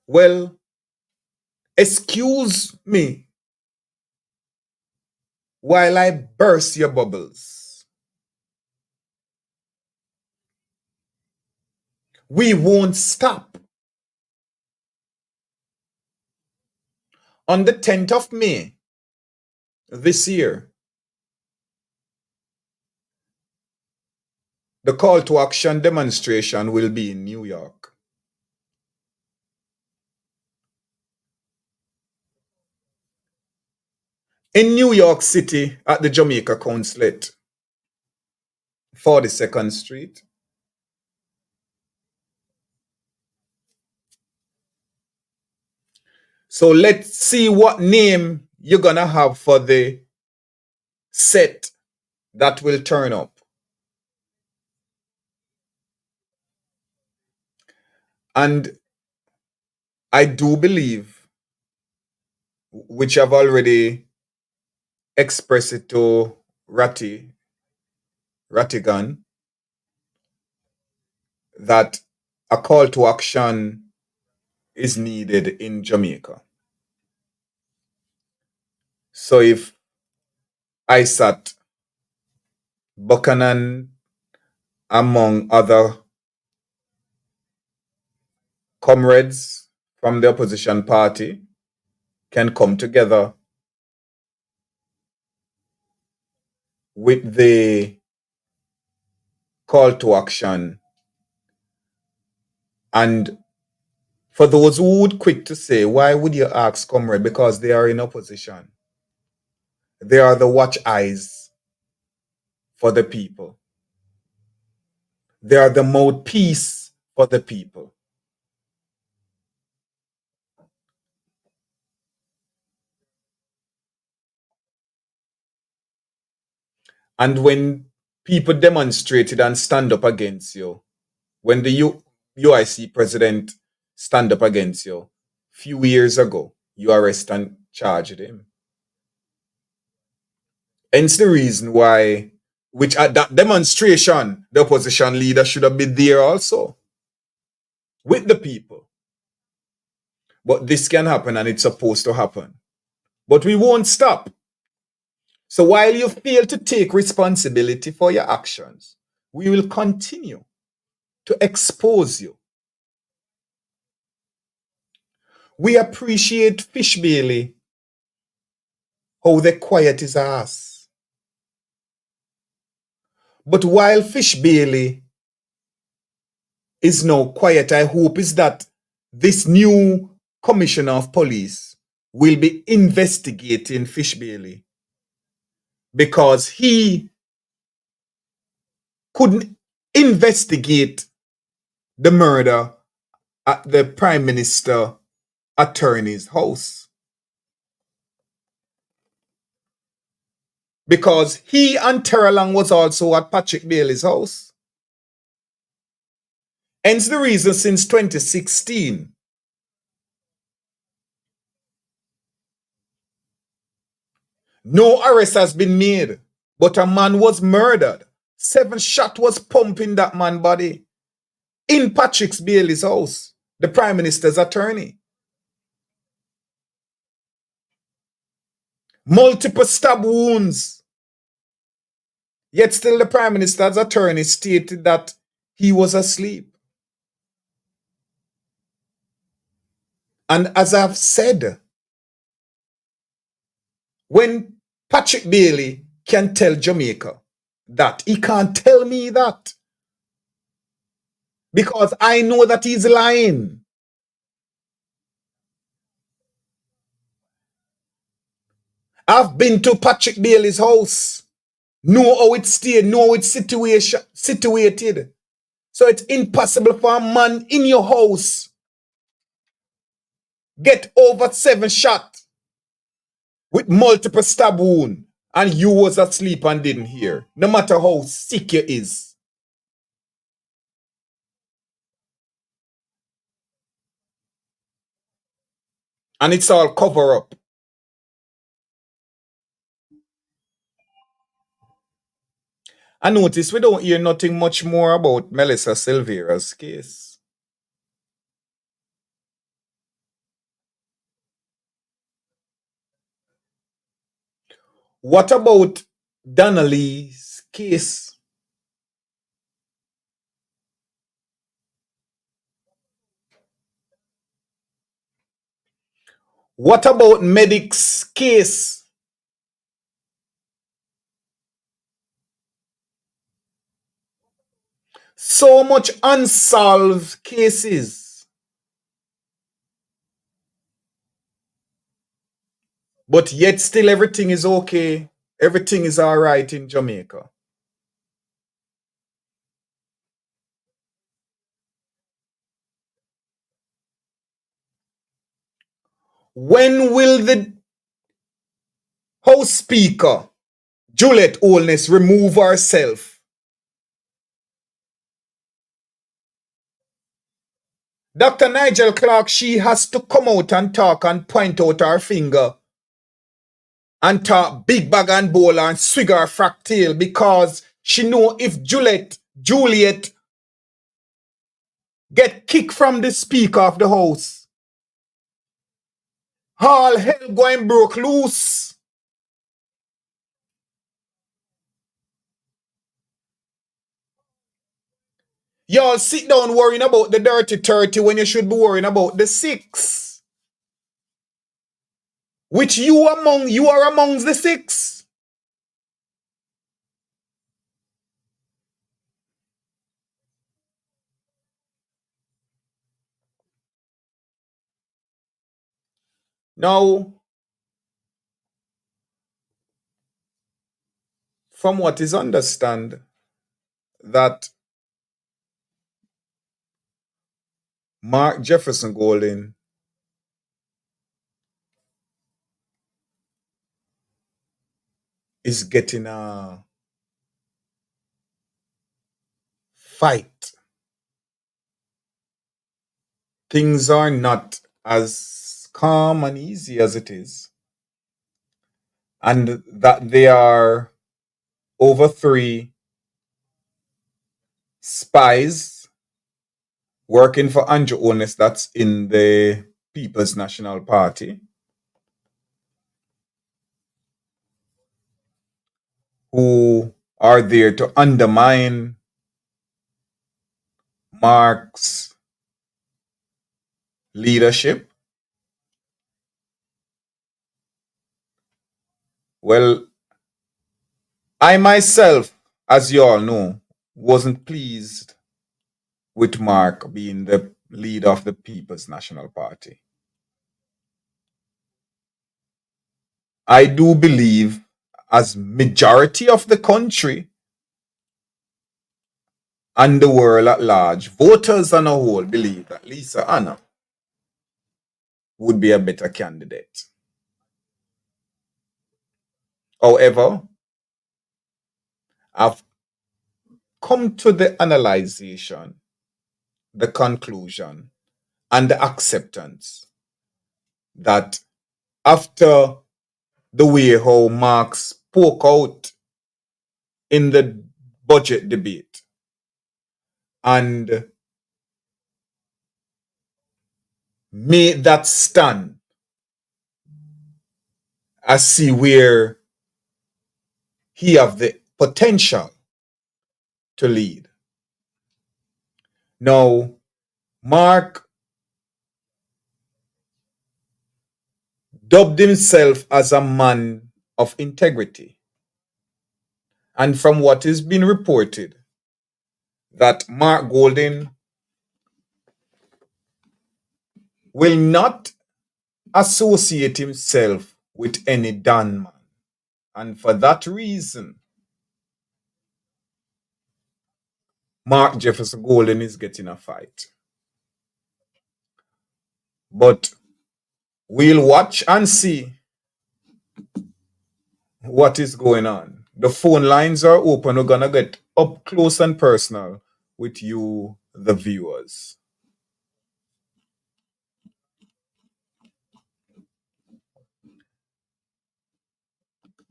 Well, excuse me while I burst your bubbles. We won't stop. On the 10th of May this year, the call to action demonstration will be in New York. In New York City at the Jamaica Consulate, 42nd Street. So let's see what name you're gonna have for the set that will turn up. And I do believe, which I've already expressed it to Rattigan, that a call to action is needed in Jamaica. So if ISAT, Buchanan, among other comrades from the opposition party, can come together with the call to action, and for those who would quick to say, why would you ask comrade? Because they are in opposition. They are the watch eyes for the people. They are the mouthpiece for the people. And when people demonstrated and stand up against you, when the UIC president stand up against you few years ago, you arrest and charged him. Hence the reason why, which at that demonstration, the opposition leader should have been there also with the people. But this can happen and it's supposed to happen. But we won't stop. So while you fail to take responsibility for your actions, we will continue to expose you. We appreciate Fish Bailey, how the quiet his ass. But while Fish Bailey is now quiet, I hope is that this new commissioner of police will be investigating Fish Bailey, because he couldn't investigate the murder at the Prime Minister attorney's house, because he and Terralang was also at Patrick Bailey's house. Hence the reason since 2016, no arrest has been made, but a man was murdered. 7 shots was pumping that man's body in Patrick Bailey's house, the Prime Minister's attorney. Multiple stab wounds. Yet still the Prime Minister's attorney stated that he was asleep. And as I've said, when Patrick Bailey can tell Jamaica that, he can't tell me that, because I know that he's lying. I've been to Patrick Bailey's house, know how it stayed, know how it's situated. So it's impossible for a man in your house get over 7 shots with multiple stab wound and you was asleep and didn't hear, no matter how sick you is. And it's all cover up. I notice we don't hear nothing much more about Melissa Silvera's case. What about Donnelly's case? What about Medic's case? So much unsolved cases. But yet still everything is okay. Everything is all right in Jamaica. When will the House Speaker, Juliet Holness, remove herself? Dr. Nigel Clark, she has to come out and talk and point out her finger and talk big bag and bowl and swig her frack tail, because she know if Juliet get kicked from the Speaker of the House, all hell going broke loose. Y'all sit down worrying about the dirty 30 when you should be worrying about the 6. Which you are amongst the 6. Now, from what is understood, that Mark Jefferson Golden is getting a fight. Things are not as calm and easy as it is, and that there are over 3 spies working for Andrew Holness, that's in the People's National Party, who are there to undermine Mark's leadership. Well, I myself, as you all know, wasn't pleased with Mark being the leader of the People's National Party. I do believe, as majority of the country and the world at large, voters on a whole believe that Lisa Anna would be a better candidate. However, I've come to the analyzation, the conclusion, and the acceptance that after the way how Mark spoke out in the budget debate and made that stand, I see where he have the potential to lead. Now, Mark dubbed himself as a man of integrity. And from what is being reported, that Mark Golding will not associate himself with any Don man. And for that reason, Mark Jefferson Golding is getting a fight. But we'll watch and see what is going on. The phone lines are open. We're going to get up close and personal with you, the viewers.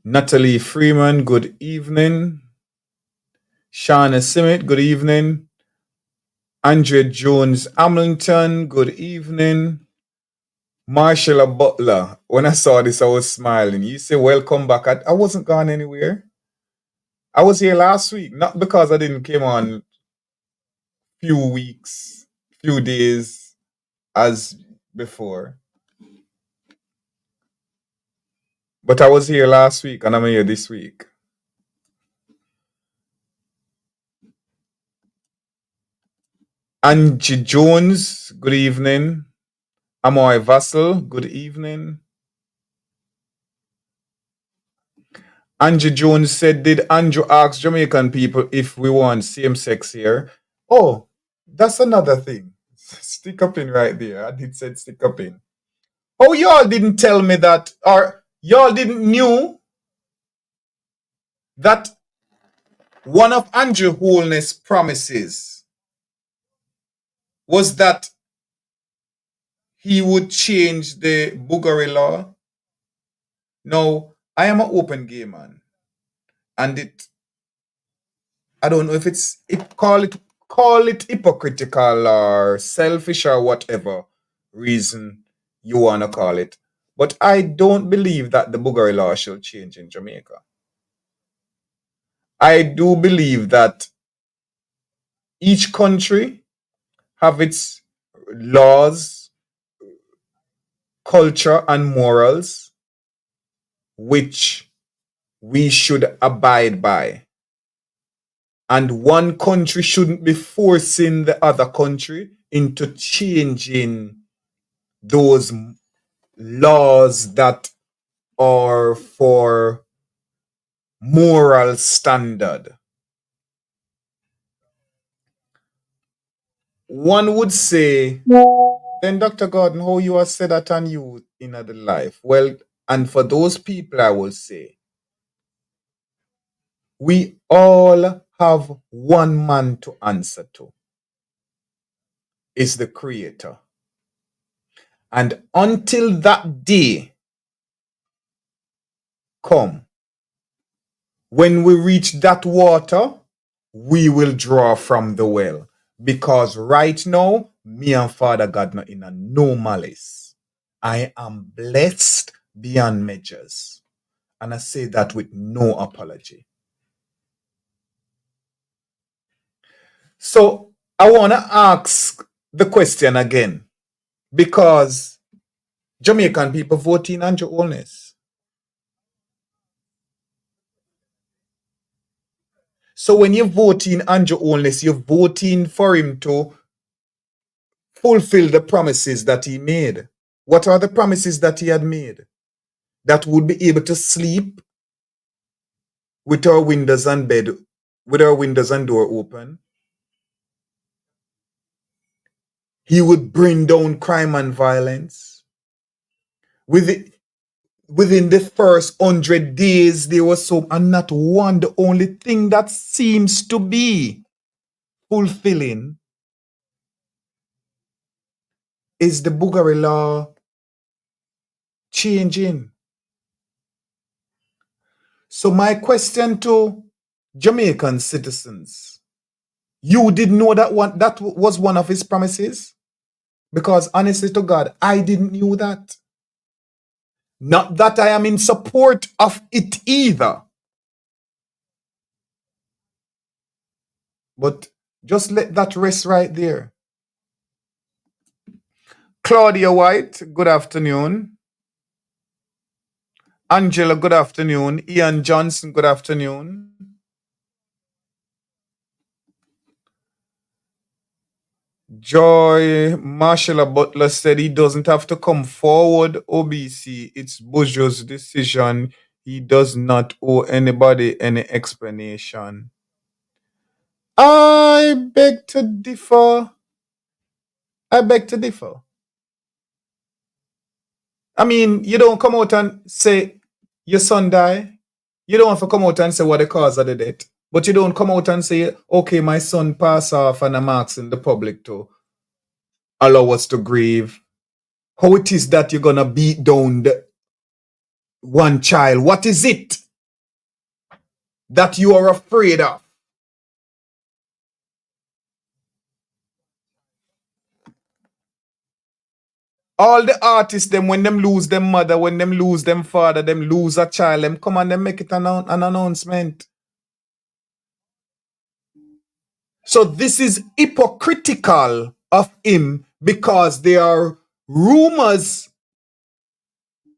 Natalie Freeman, good evening. Shauna Simmet, good evening. Andrea Jones Hamilton, good evening. Marshall Butler, when I saw this, I was smiling. You say, welcome back. I wasn't gone anywhere. I was here last week, not because I didn't came on few weeks, few days as before. But I was here last week and I'm here this week. Angie Jones, good evening. Amoy Vassal, good evening. Angie Jones said, did Andrew ask Jamaican people if we want same-sex here? Oh, that's another thing. Stick up in right there. I did say stick up in. Oh, y'all didn't tell me that, or y'all didn't knew that one of Andrew Holness' promises was that he would change the Buggery law. Now, I am an open gay man, and I don't know if call it hypocritical or selfish or whatever reason you want to call it. But I don't believe that the Buggery law should change in Jamaica. I do believe that each country have its laws, culture, and morals, which we should abide by. And one country shouldn't be forcing the other country into changing those laws that are for moral standard. One would say, then Dr. Gordon, how you have said that on you in other life? Well, and for those people, I will say, we all have one man to answer to. Is the Creator. And until that day come, when we reach that water, we will draw from the well. Because right now, me and Father God not in a no malice. I am blessed beyond measures. And I say that with no apology. So I want to ask the question again. Because Jamaican people voting on your illness. So when you're voting Andrew Holness, you're voting for him to fulfill the promises that he made. What are the promises that he had made? That would be able to sleep with our windows and bed, with our windows and door open. He would bring down crime and violence. Within the first 100 days, there was so, and not one, the only thing that seems to be fulfilling is the Bugari law changing. So my question to Jamaican citizens, you did know that was one of his promises? Because honestly to God, I didn't know that. Not that I am in support of it either. But just let that rest right there. Claudia White, good afternoon. Angela, good afternoon. Ian Johnson, good afternoon. Joy Marshall Butler said he doesn't have to come forward, OBC. It's Bojo's decision. He does not owe anybody any explanation. I beg to differ. I mean, you don't come out and say your son died. You don't have to come out and say what the cause of the death. But you don't come out and say, okay, my son passed off and I'm asking the public to allow us to grieve. How it is that you're going to beat down one child? What is it that you are afraid of? All the artists, them when them lose them mother, when them lose them father, them lose a child, them come and them make it an announcement. So this is hypocritical of him because there are rumors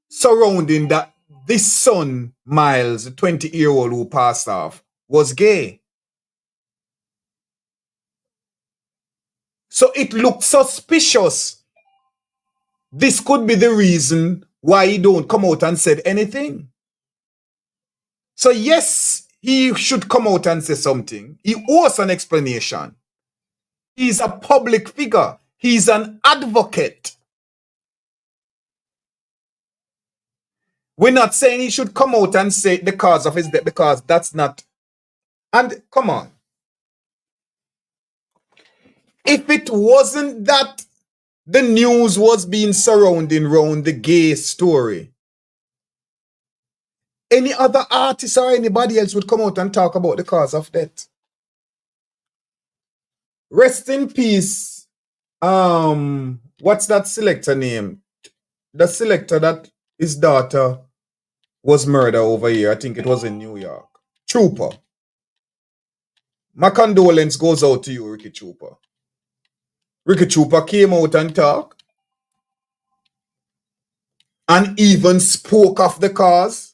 surrounding that this son, Miles, the 20-year-old who passed off, was gay. So it looked suspicious. This could be the reason why he don't come out and said anything. So yes, he should come out and say something. He owes an explanation. He's a public figure. He's an advocate. We're not saying he should come out and say the cause of his death because that's not. And come on. If it wasn't that the news was being surrounding around the gay story, any other artist or anybody else would come out and talk about the cause of death. Rest in peace. What's that selector name? The selector that his daughter was murdered over here. I think it was in New York. Trooper. My condolence goes out to you, Ricky Trooper. Ricky Trooper came out and talked. And even spoke of the cause.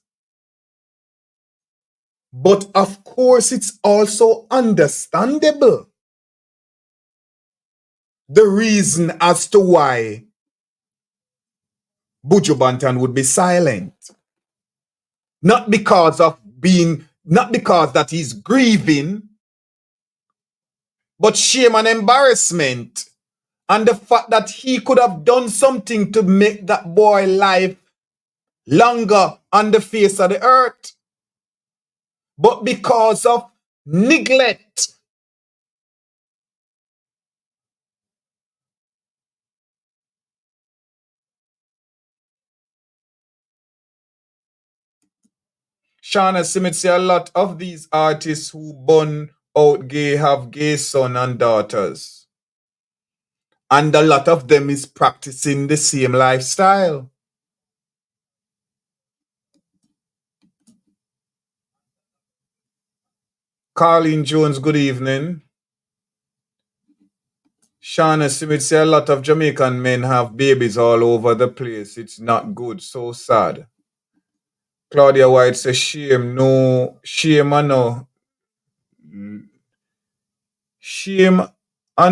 But of course, it's also understandable the reason as to why Buju Banton would be silent. Not because that he's grieving, but shame and embarrassment. And the fact that he could have done something to make that boy life longer on the face of the earth. But because of neglect. Shauna Simit say a lot of these artists who burn out gay have gay sons and daughters. And a lot of them is practicing the same lifestyle. Carlene Jones, good evening. Shauna Smith say a lot of Jamaican men have babies all over the place. It's not good. So sad. Claudia White says shame and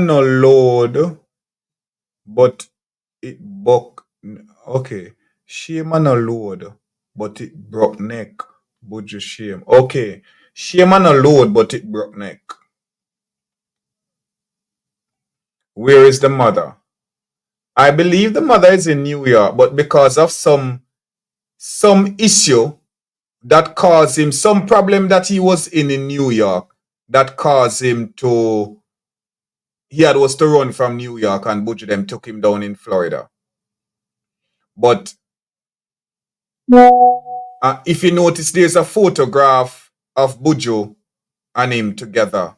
no load, but it buck. Okay. Shame and no load, but it broke neck. But you shame. Okay. Shame and no load, but it broke neck. Where is the mother? I believe the mother is in New York, but because of some issue that caused him, some problem that he was in New York, that caused him to, he had was to run from New York, and Buju them took him down in Florida. But if you notice, there's a photograph of Buju and him together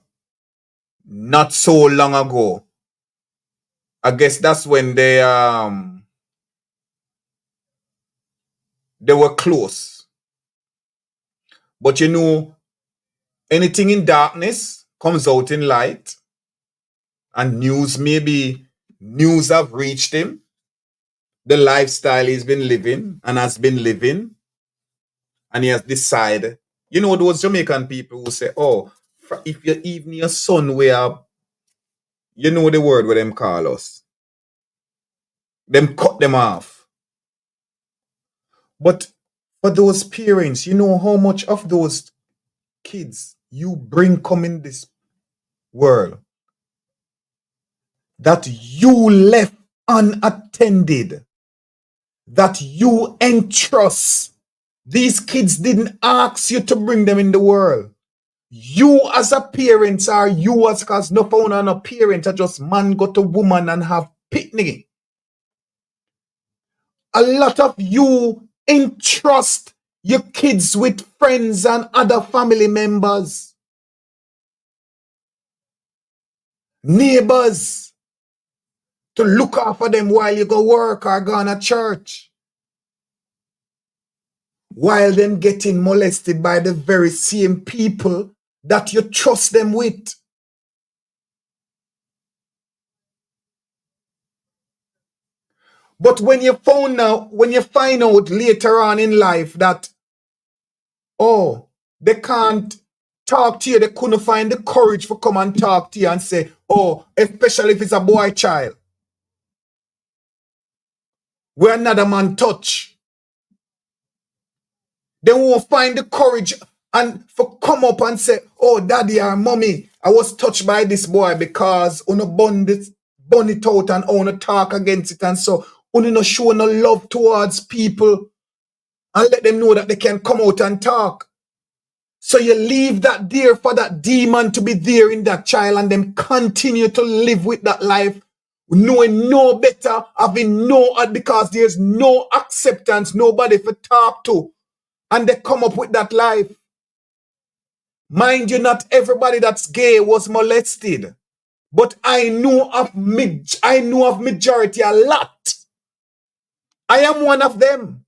not so long ago. I guess that's when they were close. But you know, anything in darkness comes out in light. And news have reached him. The lifestyle he's been living and has been living. And he has decided, you know, those Jamaican people who say, oh, if you even your son wear, you know the word where them call us. Them cut them off. But for those parents, you know how much of those kids you bring come in this world that you left unattended, that you entrust. These kids didn't ask you to bring them in the world. You as a parent, or you as, cause no phone and a parent are just man go to woman and have picnic. A lot of you entrust your kids with friends and other family members, neighbors, to look after them while you go work or go to church, while them getting molested by the very same people that you trust them with. But when you find out later on in life that, oh, they can't talk to you, they couldn't find the courage to come and talk to you and say, oh, especially if it's a boy child, where another man touch, they won't find the courage and for come up and say, oh, daddy or mommy, I was touched by this boy because on a bun it out and on a talk against it, and so on no show no love towards people and let them know that they can come out and talk. So you leave that there for that demon to be there in that child, and them continue to live with that life, knowing no better, having no, because there's no acceptance, nobody to talk to, and they come up with that life. Mind you, not everybody that's gay was molested, but I know of majority a lot. I am one of them.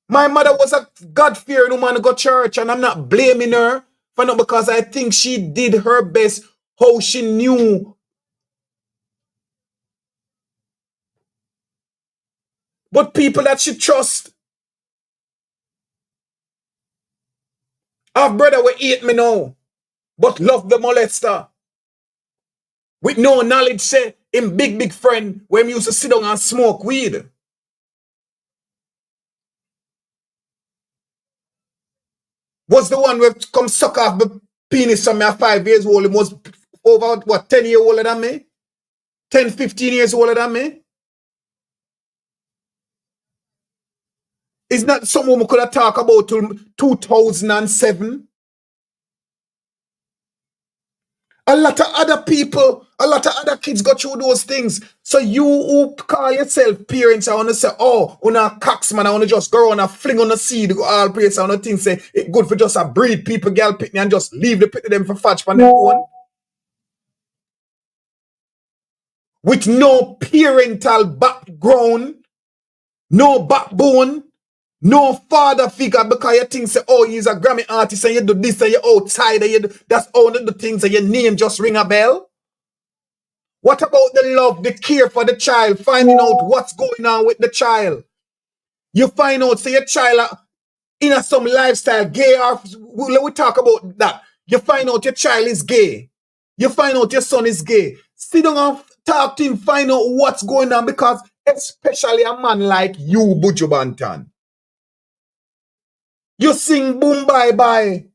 My mother was a God-fearing woman to go to church, and I'm not blaming her for not, because I think she did her best how she knew. But people that she trust, our brother will hate me now, but love the molester. With no knowledge, say, him big friend, when he used to sit down and smoke weed. Was the one who come suck off the penis from me at 5 years old. He was over, 10 years older than me? 10, 15 years older than me? It's not someone we could have talked about till 2007. A lot of other people, a lot of other kids got through those things. So you who call yourself parents, I want to say, oh, on a cox man, I want to just go on a fling on the seed, all place, I want to think, say, it good for just a breed people, girl, pitney, and just leave the pitney them for fetch on their own. With no parental background, no backbone, no father figure, because you think, say, oh, he's a Grammy artist and you do this and you're outside and you do, that's all the things and your name just ring a bell. What about the love, the care for the child, finding out what's going on with the child? You find out, say, your child in some lifestyle, gay, or we talk about that. You find out your child is gay. You find out your son is gay. Sit down and talk to him, find out what's going on, because especially a man like you, Buju Banton. You sing boom bye bye.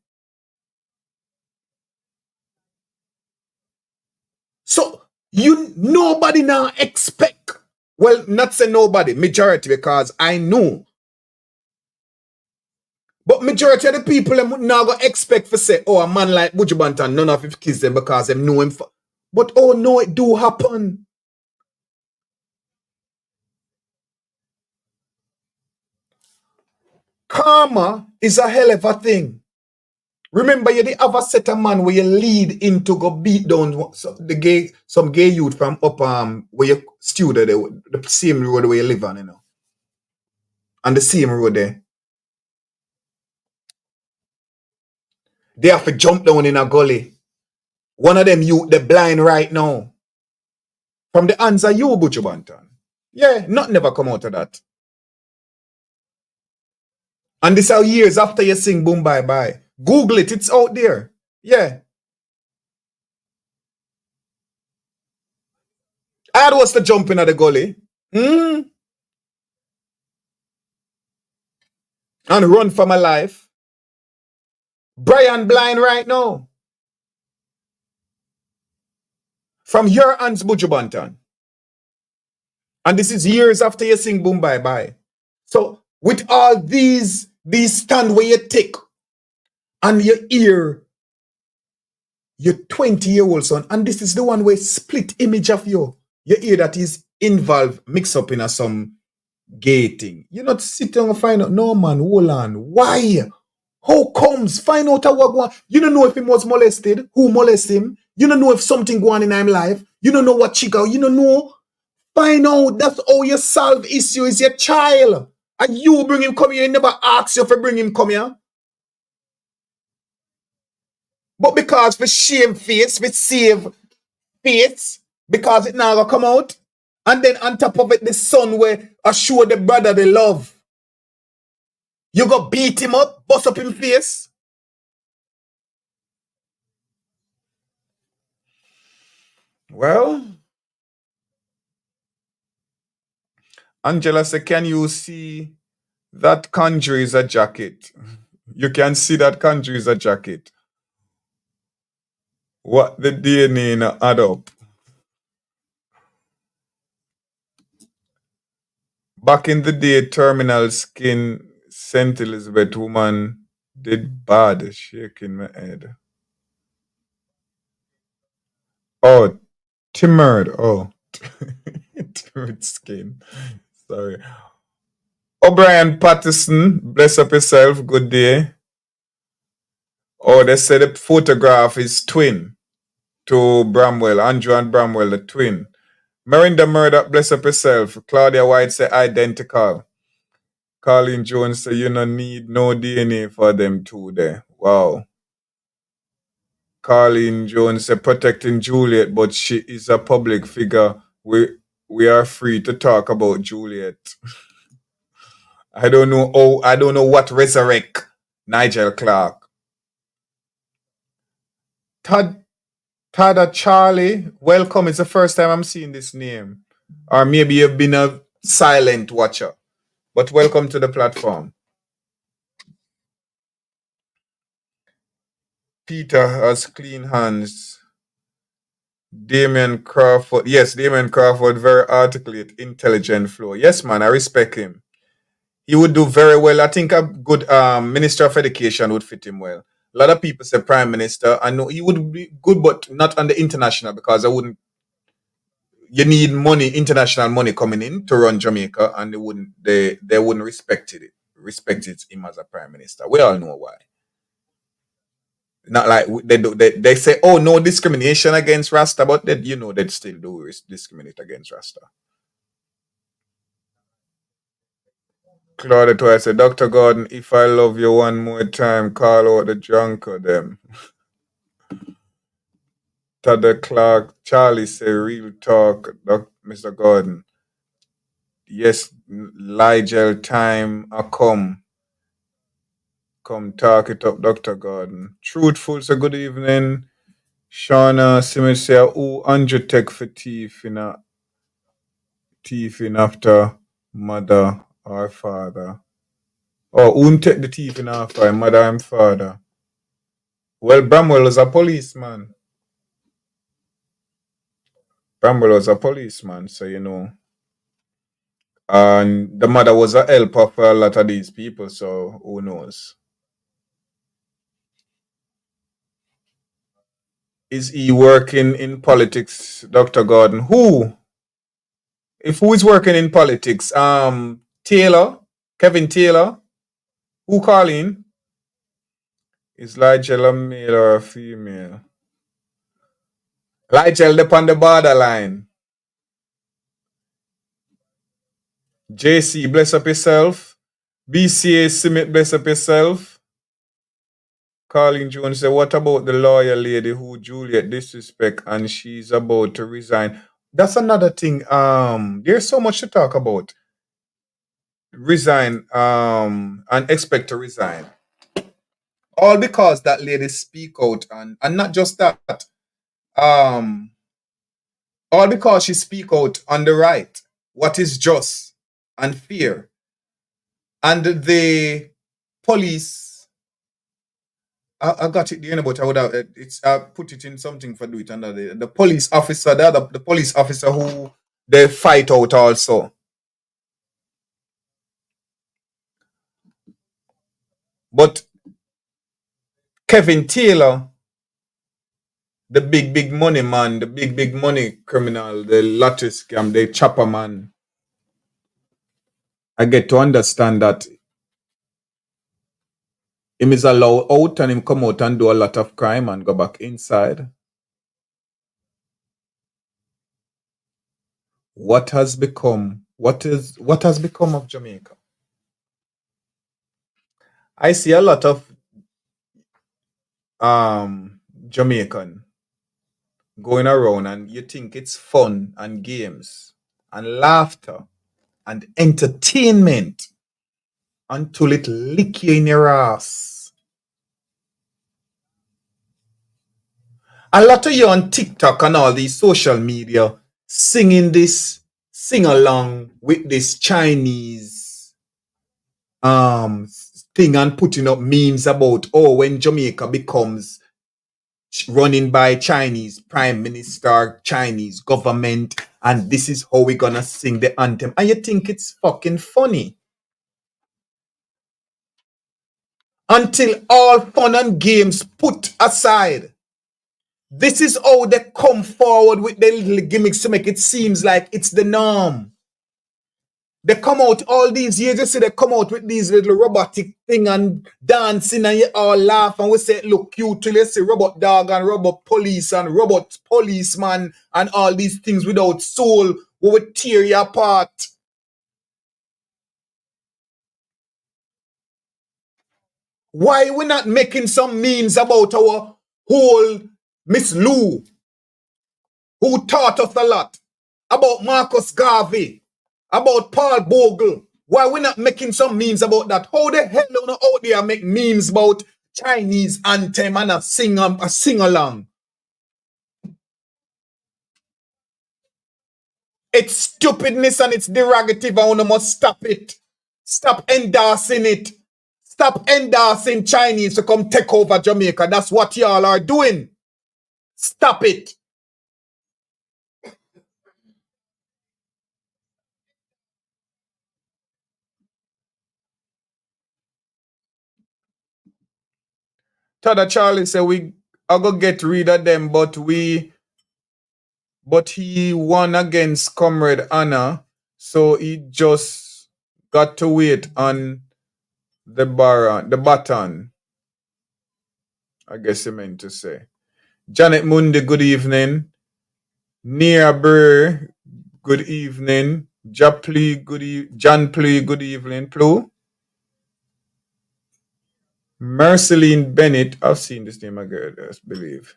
So nobody now expect. Well, not say nobody, majority, because I know. But majority of the people them now go expect for say, oh, a man like Buju Banton, none of his kids them because them know him. But oh no, it do happen. Karma is a hell of a thing. Remember, you did have a set of man where you lead into go beat down some gay youth from up where you student the same road where you live on, you know. And the same road there. They have to jump down in a gully. One of them youth, they blind right now. From the hands of you, Buju Banton. Yeah, nothing never come out of that. And this are years after you sing Boom Bye Bye. Google it, it's out there. Yeah. I was the jumping at the gully. And run for my life. Brian blind right now. From your hands, Buju Banton. And this is years after you sing Boom Bye Bye. So with all these stand where you take and you hear your 20-year-old son, and this is the one where split image of you. You hear that he's involved, mix up in some gay thing. You not sit down and find out, no man, hold on. Why? How comes? Find out what going on. You don't know if he was molested, who molested him. You don't know if something going on in his life. You don't know what chica, you don't know. Find out. That's how you solve issue is your child. And you bring him come here, you never ask you for bring him come here. But because for shame face, for save face, because it now gonna come out. And then on top of it, the son where I show the brother the love. You go beat him up, bust up him face. Well, Angela said, can you see that country is a jacket? You can see that country is a jacket. What the DNA in add up? Back in the day, terminal skin, St. Elizabeth woman did bad, shaking my head. Oh, timid. Oh, timid skin. Sorry. O'Brien Patterson, bless up yourself. Good day. Oh, they said the photograph is twin to Bramwell. Andrew and Bramwell, the twin. Merinda Murdoch, bless up yourself. Claudia White say identical. Colleen Jones say you don't need no DNA for them two there. Wow. Colleen Jones say protecting Juliet, but she is a public figure. We are free to talk about Juliet. I don't know what resurrect Nigel Clark. Tada Charlie, welcome. It's the first time I'm seeing this name. Or maybe you've been a silent watcher. But welcome to the platform. Peter has clean hands. Damien Crawford. Yes, Damien Crawford, very articulate, intelligent flow. Yes, man, I respect him. He would do very well. I think a good Minister of Education would fit him well. A lot of people say Prime Minister. I know he would be good, but not on the international because I wouldn't. You need money, international money coming in to run Jamaica, and they wouldn't respect it him as a Prime Minister. We all know why. Not like they say, oh, no discrimination against Rasta, but they'd still do discriminate against Rasta. Claudia twice said, Dr. Gordon, if I love you one more time, call out the drunk of them. Tada Clark, Charlie say, real talk, Mr. Gordon. Yes, Ligel time I come. Come talk it up, Dr. Gordon. Truthful, so good evening. Shauna Simmons say, who Andrew take for teeth in after mother or father? Or who take the teeth in after mother and father? Well, Bramwell was a policeman. Bramwell was a policeman, so And the mother was a helper for a lot of these people, so who knows? Is he working in politics, Dr. Gordon? Who? If who is working in politics? Taylor? Kevin Taylor? Who calling? Is Ligel a male or a female? Ligel up on the borderline. JC, bless up yourself. BCA Simit, bless up yourself. Carlin Jones said, what about the lawyer lady who Juliet disrespect and she's about to resign? That's another thing. There's so much to talk about. Resign, and expect to resign. All because that lady speak out and not just that. All because she speak out on the right, what is just and fair. And the police, I got it there, but I would have I put it in something for do it under the police officer, the police officer who they fight out also. But Kevin Taylor, the big money man, the big money criminal, the lottery scam, the chopper man, I get to understand that him is allowed out and him come out and do a lot of crime and go back inside. What has become of Jamaica? I see a lot of Jamaican going around and you think it's fun and games and laughter and entertainment until it lick you in your ass. A lot of you on TikTok and all these social media singing this sing along with this Chinese thing and putting up memes about when Jamaica becomes running by Chinese prime minister, Chinese government, and this is how we're gonna sing the anthem. And you think it's fucking funny. Until all fun and games put aside. This is how they come forward with their little gimmicks to make it seems like it's the norm. They come out all these years, you see they come out with these little robotic thing and dancing and you all laugh and we say, look cute till you see robot dog and robot police and robot policeman and all these things without soul who would tear you apart. Why we not making some memes about our whole Miss Lou, who taught us a lot, about Marcus Garvey, about Paul Bogle? Why we not making some memes about that? How the hell do you out there make memes about Chinese anthem and a sing along? It's stupidness and it's derogative and we must stop it. Stop endorsing it. Stop endorsing Chinese to come take over Jamaica. That's what y'all are doing. Stop it. Tada Charlie said we are gonna get rid of them, but he won against Comrade Anna, so he just got to wait on the baton. I guess he meant to say. Janet Mundi, good evening. Nia Burr, good evening. John Plea, good evening. Plu. Marceline Bennett, I've seen this name again, I believe.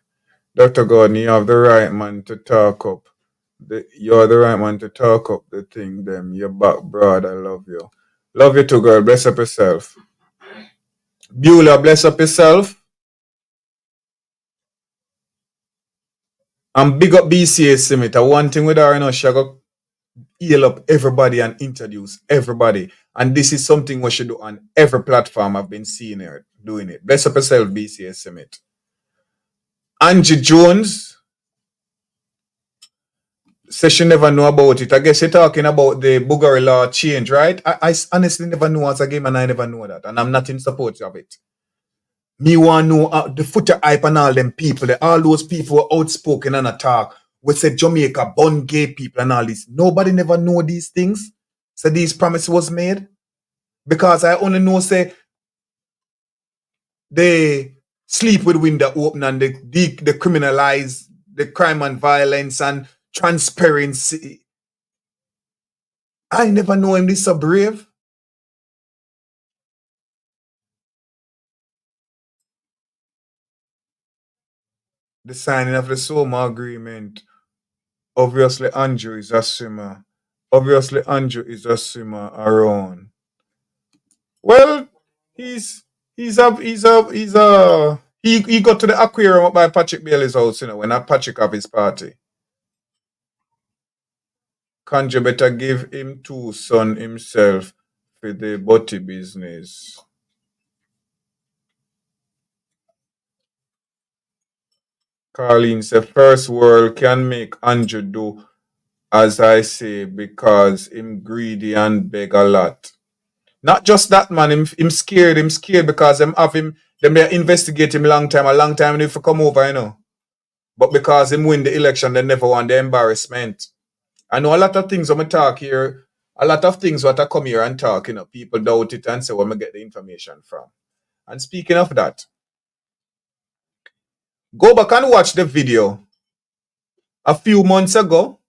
Dr. Gordon, you have the right man to talk up. You're the right man to talk up the thing, them. You're back, broad. I love you. Love you too, girl. Bless up yourself. Beulah, bless up yourself. And big up BCA Summit. One thing with her, she got heal up everybody and introduce everybody. And this is something we should do on every platform. I've been seeing her doing it. Bless up yourself, BCA Summit. Angie Jones says she never know about it. I guess you're talking about the Bugari law change, right? I honestly never knew as a game, and I never know that. And I'm not in support of it. Me want to know the footer hype and all them people. All those people were outspoken and attack. We said Jamaica born gay people and all this. Nobody never know these things. So these promises was made. Because I only know, say, they sleep with window open and they criminalize the crime and violence and transparency. I never know him this so brave. The signing of the SOMA agreement. Obviously, Andrew is a swimmer. Around. Well, he got to the aquarium up by Patrick Bailey's house, when Patrick have his party. Conjure better give him 2 son himself for the butty business. Carlene said, first world can make Andrew do as I say because him greedy and beg a lot. Not just that, man. Him scared because them investigate him a long time if he come over, But because him win the election, they never want the embarrassment. I know a lot of things when I talk here, a lot of things what I come here and talk, people doubt it and say where I get the information from. And speaking of that, go back and watch the video. A few months ago,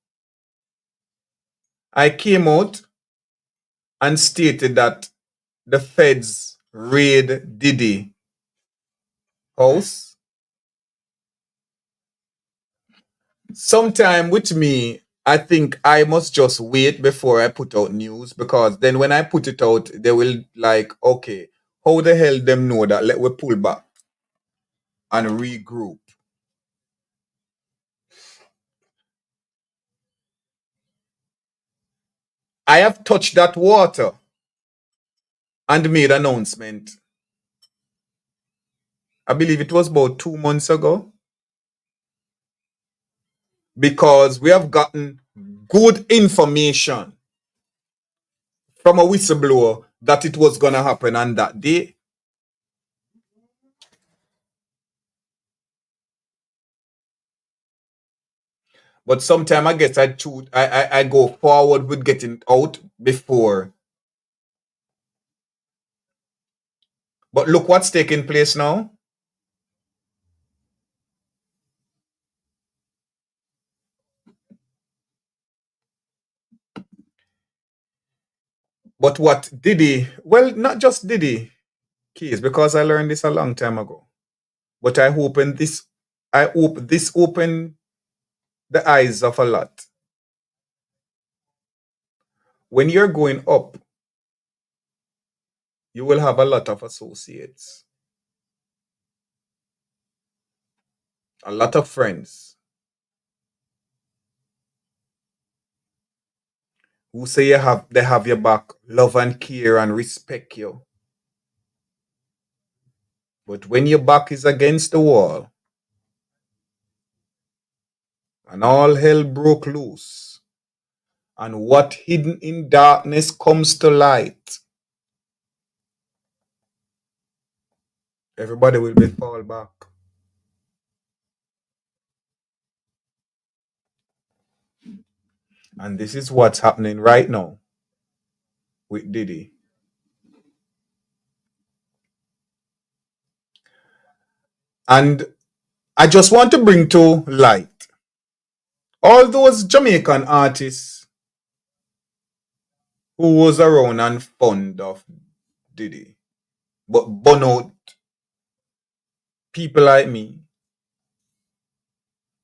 I came out and stated that the feds raid Diddy house. Sometime with me, I think I must just wait before I put out news, because then when I put it out, they will like, okay, how the hell them know that? Let we pull back and regroup. I have touched that water and made announcement. I believe it was about 2 months ago. Because we have gotten good information from a whistleblower that it was going to happen on that day. But sometimes I guess I go forward with getting out before. But look what's taking place now. But what Diddy, well, not just Diddy case, because I learned this a long time ago. But I hope this opened the eyes of a lot. When you're going up, you will have a lot of associates, a lot of friends who say they have your back, love and care and respect you. But when your back is against the wall and all hell broke loose and what hidden in darkness comes to light, everybody will be fall back. And this is what's happening right now with Diddy. And I just want to bring to light all those Jamaican artists who was around and fond of Diddy, but burn out people like me.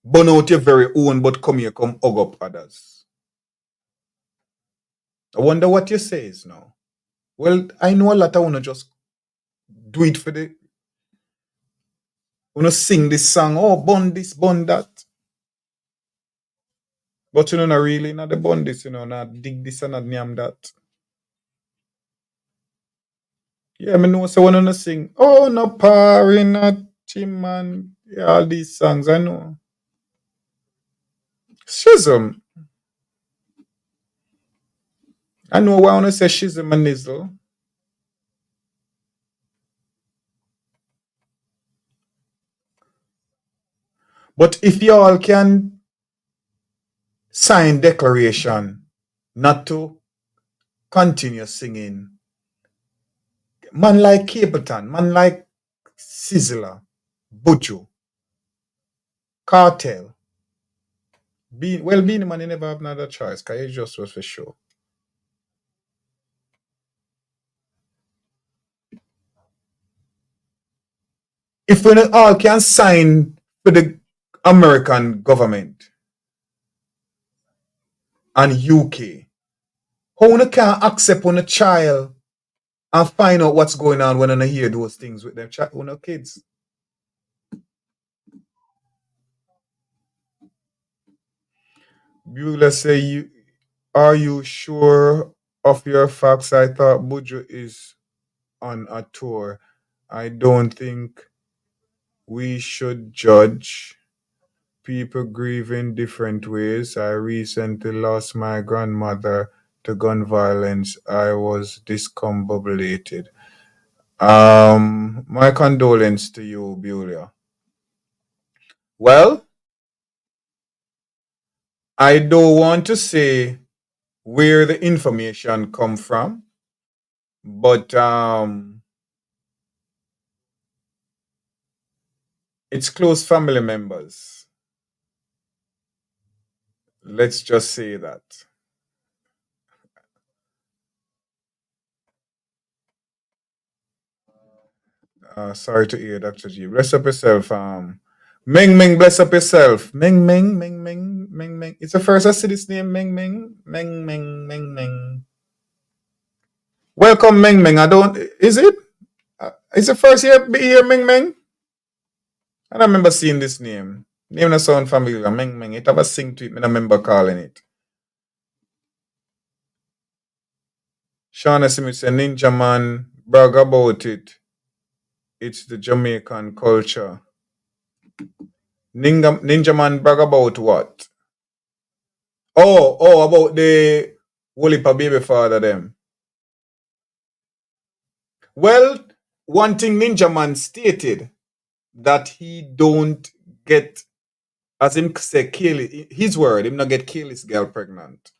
Burn out your very own, but come here, come hug up others. I wonder what you says now. Well, I know a lot of wanna just do it for the wanna sing this song, oh bun this, bun that. But you know not really not the bun this, not dig this and not name that. Yeah, I know so wanna sing, oh no party, not him man. Yeah, all these songs I know. Schism. I know why I wanna say schism and nizzle. But if y'all can sign declaration not to continue singing, man like Capleton, man like Sizzler, Buju, Cartel, Beenie Man, he never have another choice, because he just was for sure. If we not all can sign for the American government and UK, how we can accept on a child and find out what's going on when I hear those things with them kids? Beulah say, are you sure of your facts? I thought Buju is on a tour. I don't think we should judge. People grieve in different ways. I recently lost my grandmother to gun violence. I was discombobulated. My condolence to you, Beulah. Well, I don't want to say where the information come from, but it's close family members. Let's just say that. Sorry to hear, Dr. G. Bless up yourself. Ming Ming, bless up yourself. Ming Ming, Ming Ming, Ming Ming. It's the first I see this name, Ming Ming. Ming Ming, Ming Ming. Welcome, Ming Ming. Is it? It's the first year Ming Ming? I don't remember seeing this name. Name not sound familiar. Ming Ming. It have a sing to it. I don't remember calling it. Shauna Smith said, Ninja Man, brag about it. It's the Jamaican culture. Ninja Man brag about what? Oh, about the Wolipa baby father them. Well, one thing Ninja Man stated that he don't get, as him say, kill his word, him not get kill his girl pregnant.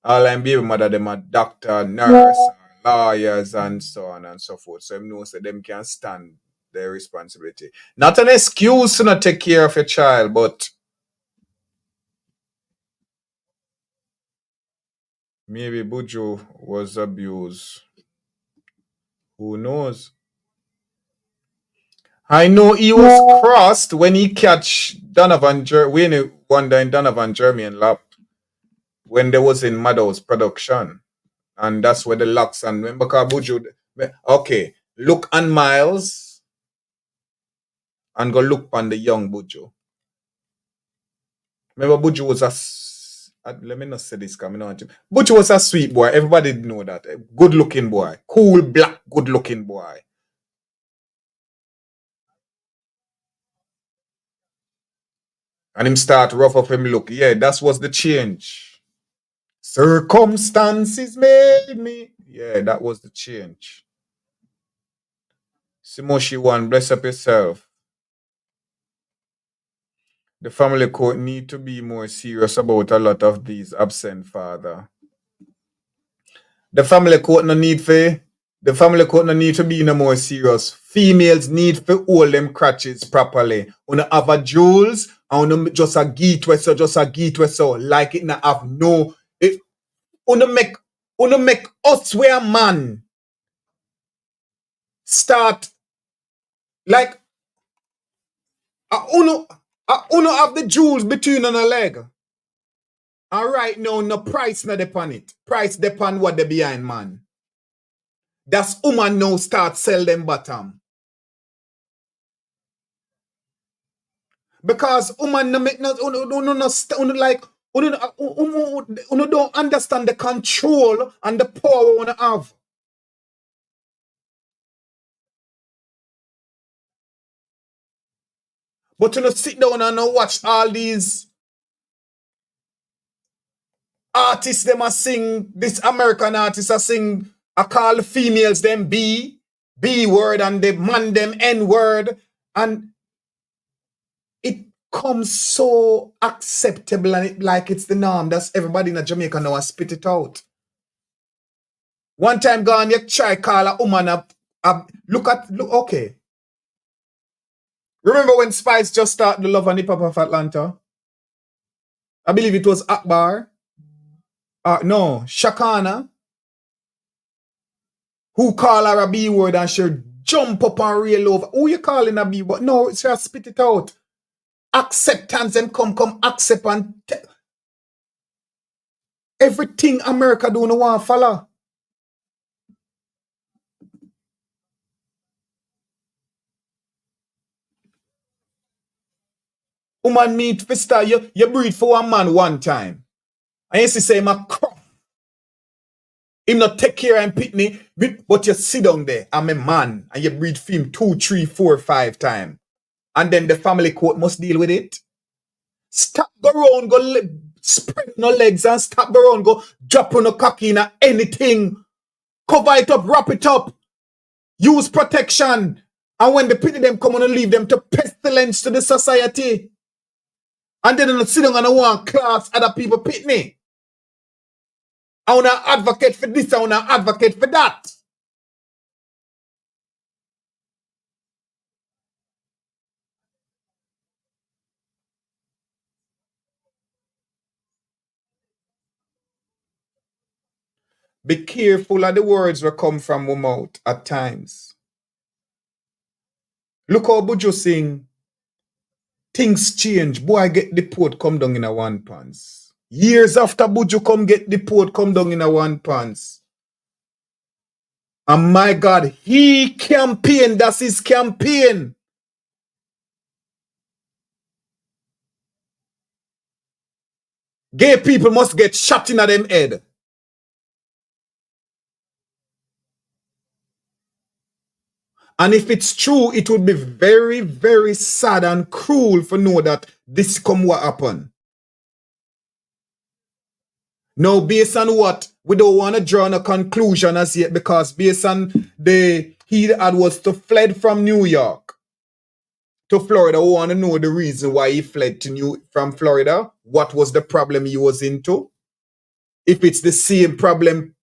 All I'm baby mother them are doctor, nurse, lawyers, and so on and so forth. So him knows that them can stand their responsibility. Not an excuse to not take care of your child, but maybe Buju was abused. Who knows? I know he was crossed when he catch Donovan Wayne Wonder in Donovan Jermaine lap when they was in Madow's production. And that's where the locks and remember Buju. Okay, look on Miles and go look on the young Buju. Remember Buju was let me not say this because I know Buju was a sweet boy. Everybody know that. A good looking boy. Cool, black, good looking boy. And him start rough up him look. Yeah, that was the change. Circumstances made me. Yeah, that was the change. Simoshi one, bless up yourself. The family court need to be more serious about a lot of these absent father. The family court no need to be no more serious. Females need to hold them crutches properly. Una have a jewels and una just a geet so like it na have no it una make us where man start like uno have the jewels between on a leg. And right now, no price not depend it. Price depend what they behind, man. That's woman now start sell them bottom. Because woman no make no don't understand the control and the power we have. But you sit down and watch all these artists them a sing, this American artists a sing, I call the females them B word and the man them N word, and it comes so acceptable and it like it's the norm. That's everybody in Jamaica now spit it out. One time gone, you try call a woman up, look, okay. Remember when Spice just started the Love and Hip Hop of Atlanta? I believe it was Akbar. No, Shakana. Who call her a B word and she jump up and rail over. Who you calling a B word? No, she spit it out. Acceptance and come accept and everything America do no want follow. Woman meet fista, you breathe for one man one time. And you see say my crop. Him not take care and pick me, but you sit down there, I'm a man, and you breathe for him 2, 3, 4, 5 times. And then the family court must deal with it. Stop go around, go spread no legs and stop go around, go drop on a cocky in anything. Cover it up, wrap it up. Use protection. And when the pity them come on and leave them to pestilence to the society. And then they sit down and one class other people pit me. I want to advocate for this, I want to advocate for that. Be careful of the words that come from my mouth at times. Look how Buju sing. Things change. Boy get deported, come down in a one pants. Years after Buju come get deported, come down in a one pants. And my God, he campaign, that's his campaign. Gay people must get shot in them head. And if it's true, it would be very, very sad and cruel for know that this come what happen. Now, based on what, we don't want to draw a conclusion as yet, because based on he that was to fled from New York to Florida, we want to know the reason why he fled from Florida. What was the problem he was into? If it's the same problem,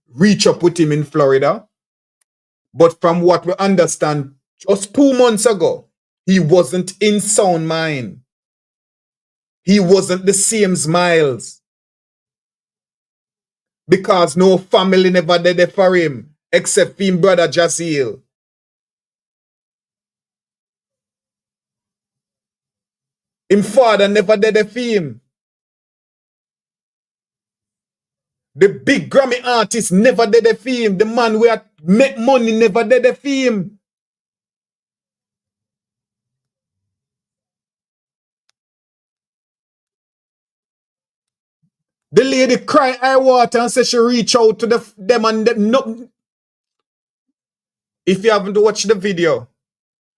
reach up with him in Florida. But from what we understand, just 2 months ago, he wasn't in sound mind. He wasn't the same smiles. Because no family never did it for him, except him brother Jazeel. Him father never did it for him. The big Grammy artist never did it for him. The man who make money never did it for him. The lady cry eye water and say she reach out to them and them. No. If you haven't watched the video,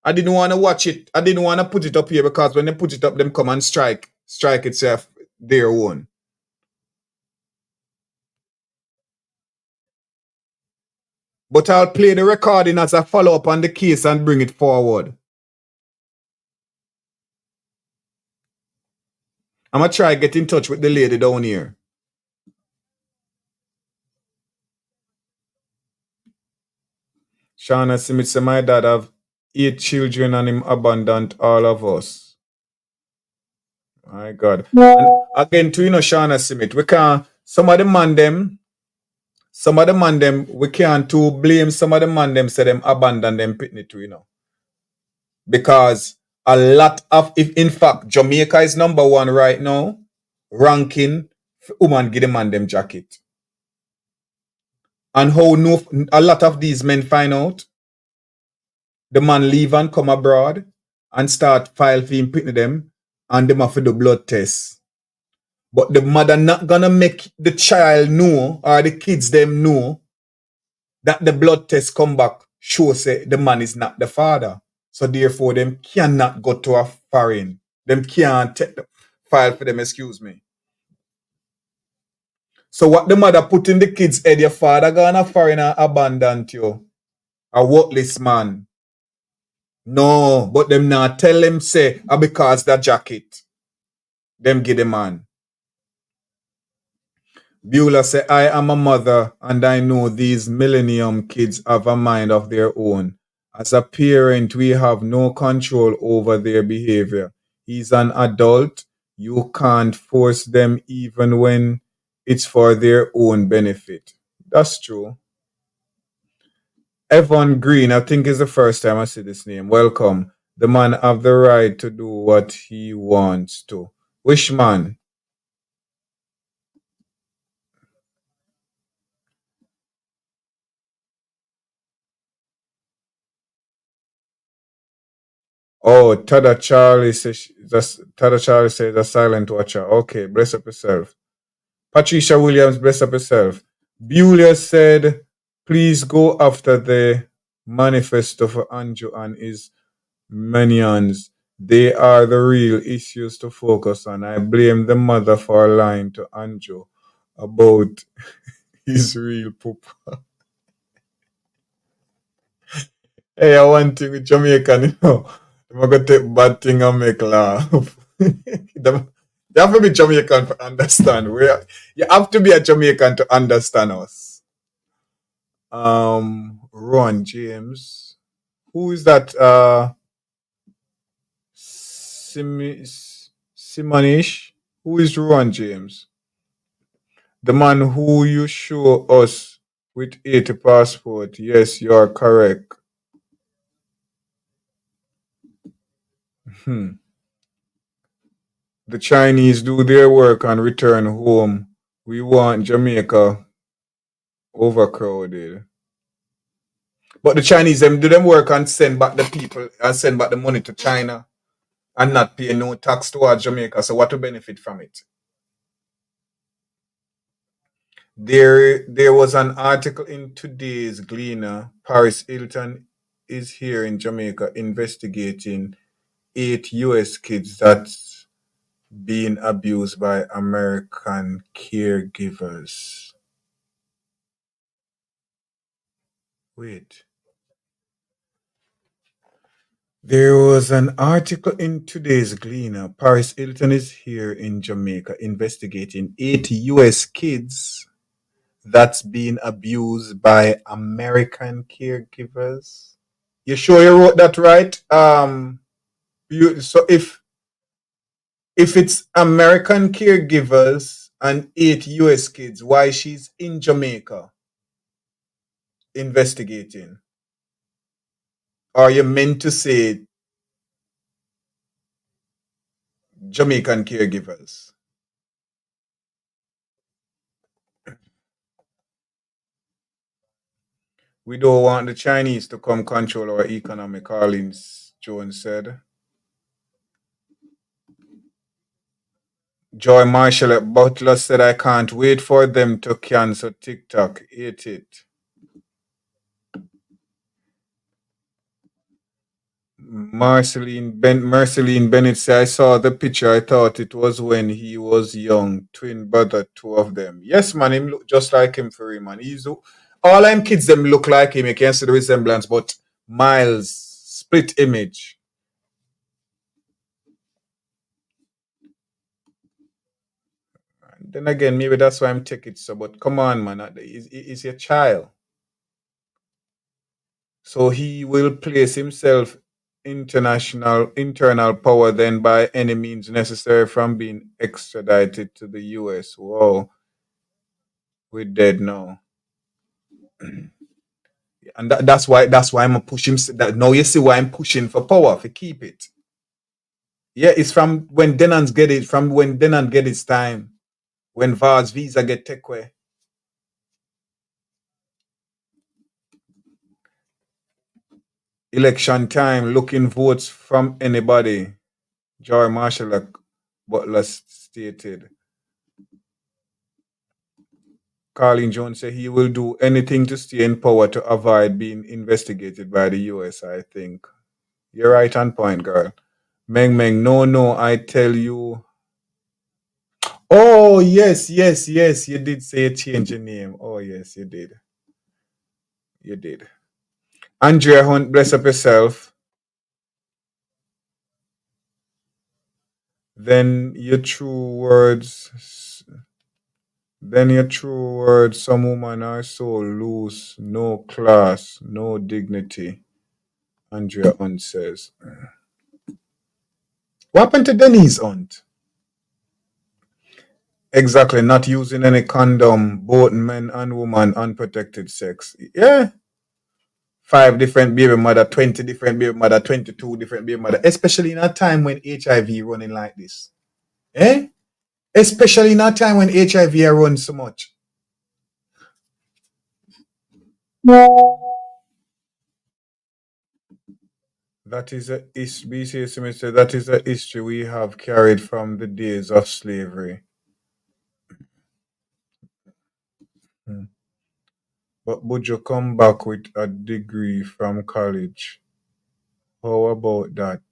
I didn't want to watch it. I didn't want to put it up here because when they put it up, them come and strike itself their own. But I'll play the recording as a follow-up on the case and bring it forward. I'm going to try get in touch with the lady down here. Shauna Smith said, my dad have 8 children and him abandoned all of us. My God. And again, to Shauna Smith, we can't, some of the man them, we can't to blame some of the man them say them abandon them pitney too, Because a lot of, if in fact, Jamaica is number 1 right now, ranking, woman give the man them jacket. And how a lot of these men find out, the man leave and come abroad and start file for him pitney them, and them have to do blood tests. But the mother not gonna make the child know or the kids them know that the blood test come back show say the man is not the father. So therefore them cannot go to a foreign. Them can't take the file for them, excuse me. So what the mother put in the kids' head, your father gonna foreign and abandoned you. A worthless man. No, but them not tell him say because that jacket. Them give the man. Beulah said, I am a mother and I know these millennium kids have a mind of their own. As a parent, we have no control over their behavior. He's an adult. You can't force them even when it's for their own benefit. That's true. Evan Green, I think is the first time I see this name. Welcome. The man have the right to do what he wants to. Which man? Oh, Tada Charlie says a silent watcher. Okay, bless up yourself. Patricia Williams, bless up yourself. Beulah said, please go after the manifesto for Andrew and his minions. They are the real issues to focus on. I blame the mother for lying to Andrew about his real poop. Hey, I want thing with Jamaican, I'm gonna take bad thing and make laugh. You have to be Jamaican to understand. You have to be a Jamaican to understand us. Ron James. Who is that? Simonish? Who is Ron James? The man who you show us with 80 passport. Yes, you are correct. The Chinese do their work and return home. We want Jamaica overcrowded. But the Chinese them do them work and send back the people and send back the money to China and not pay no tax towards Jamaica. So what to benefit from it? There was an article in today's Gleaner. Paris Hilton is here in Jamaica investigating 8 US kids that's being abused by American caregivers. Wait. There was an article in today's Gleaner. Paris Hilton is here in Jamaica investigating 8 US kids that's being abused by American caregivers. You sure you wrote that right? So if it's American caregivers and 8 US kids, why she's in Jamaica investigating? Or you meant to say Jamaican caregivers? We don't want the Chinese to come control our economy, Collins Jones said. Joy Marshall at Butler said, I can't wait for them to cancel TikTok. Hate it. Marceline Bennett said, I saw the picture. I thought it was when he was young. Twin brother, 2 of them. Yes, man, him look just like him for him, man. All them kids them look like him. You can't see the resemblance, but miles split image. And then again, maybe that's why I'm taking it so. But come on, man, he's your child, so he will place himself internal power then by any means necessary from being extradited to the US. Whoa, we're dead now. And that's why I'm pushing that now you see why I'm pushing for power to keep it. Yeah, it's from when Denans get it, from when Denan get his time, when Vars visa get take away. Election time, looking votes from anybody. Joy Marshall like Butler stated. Carlin Jones said he will do anything to stay in power to avoid being investigated by the US, I think. You're right on point, girl. Meng Meng, no, I tell you. Oh, yes, you did say change your name. Oh, yes, you did. You did. Andrea Hunt, bless up yourself. Then your true words, some women are so loose, no class, no dignity. Andrea Hunt says. What happened to Denise Hunt? Exactly, not using any condom, both men and women, unprotected sex. Yeah. 5 different baby mother, 20 different baby mother, 22 different baby mother, especially in a time when HIV running like this. Eh? Especially in a time when HIV are running so much. That is a BC semester. That is a history we have carried from the days of slavery. Hmm. But would you come back with a degree from college? How about that?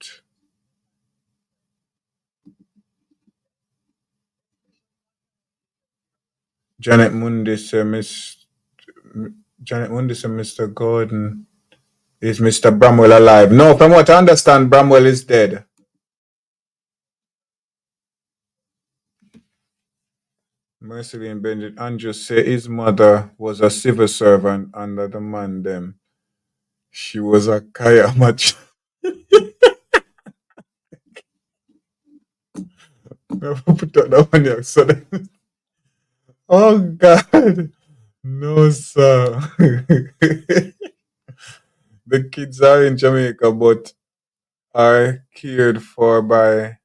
Janet Mundi said, Mr. Gordon, is Mr. Bramwell alive? No, from what I understand, Bramwell is dead. Mercilene Benedict Andrews say his mother was a civil servant under the man them. She was a kaya match. Put that one here. So oh God. No, sir. The kids are in Jamaica but are cared for by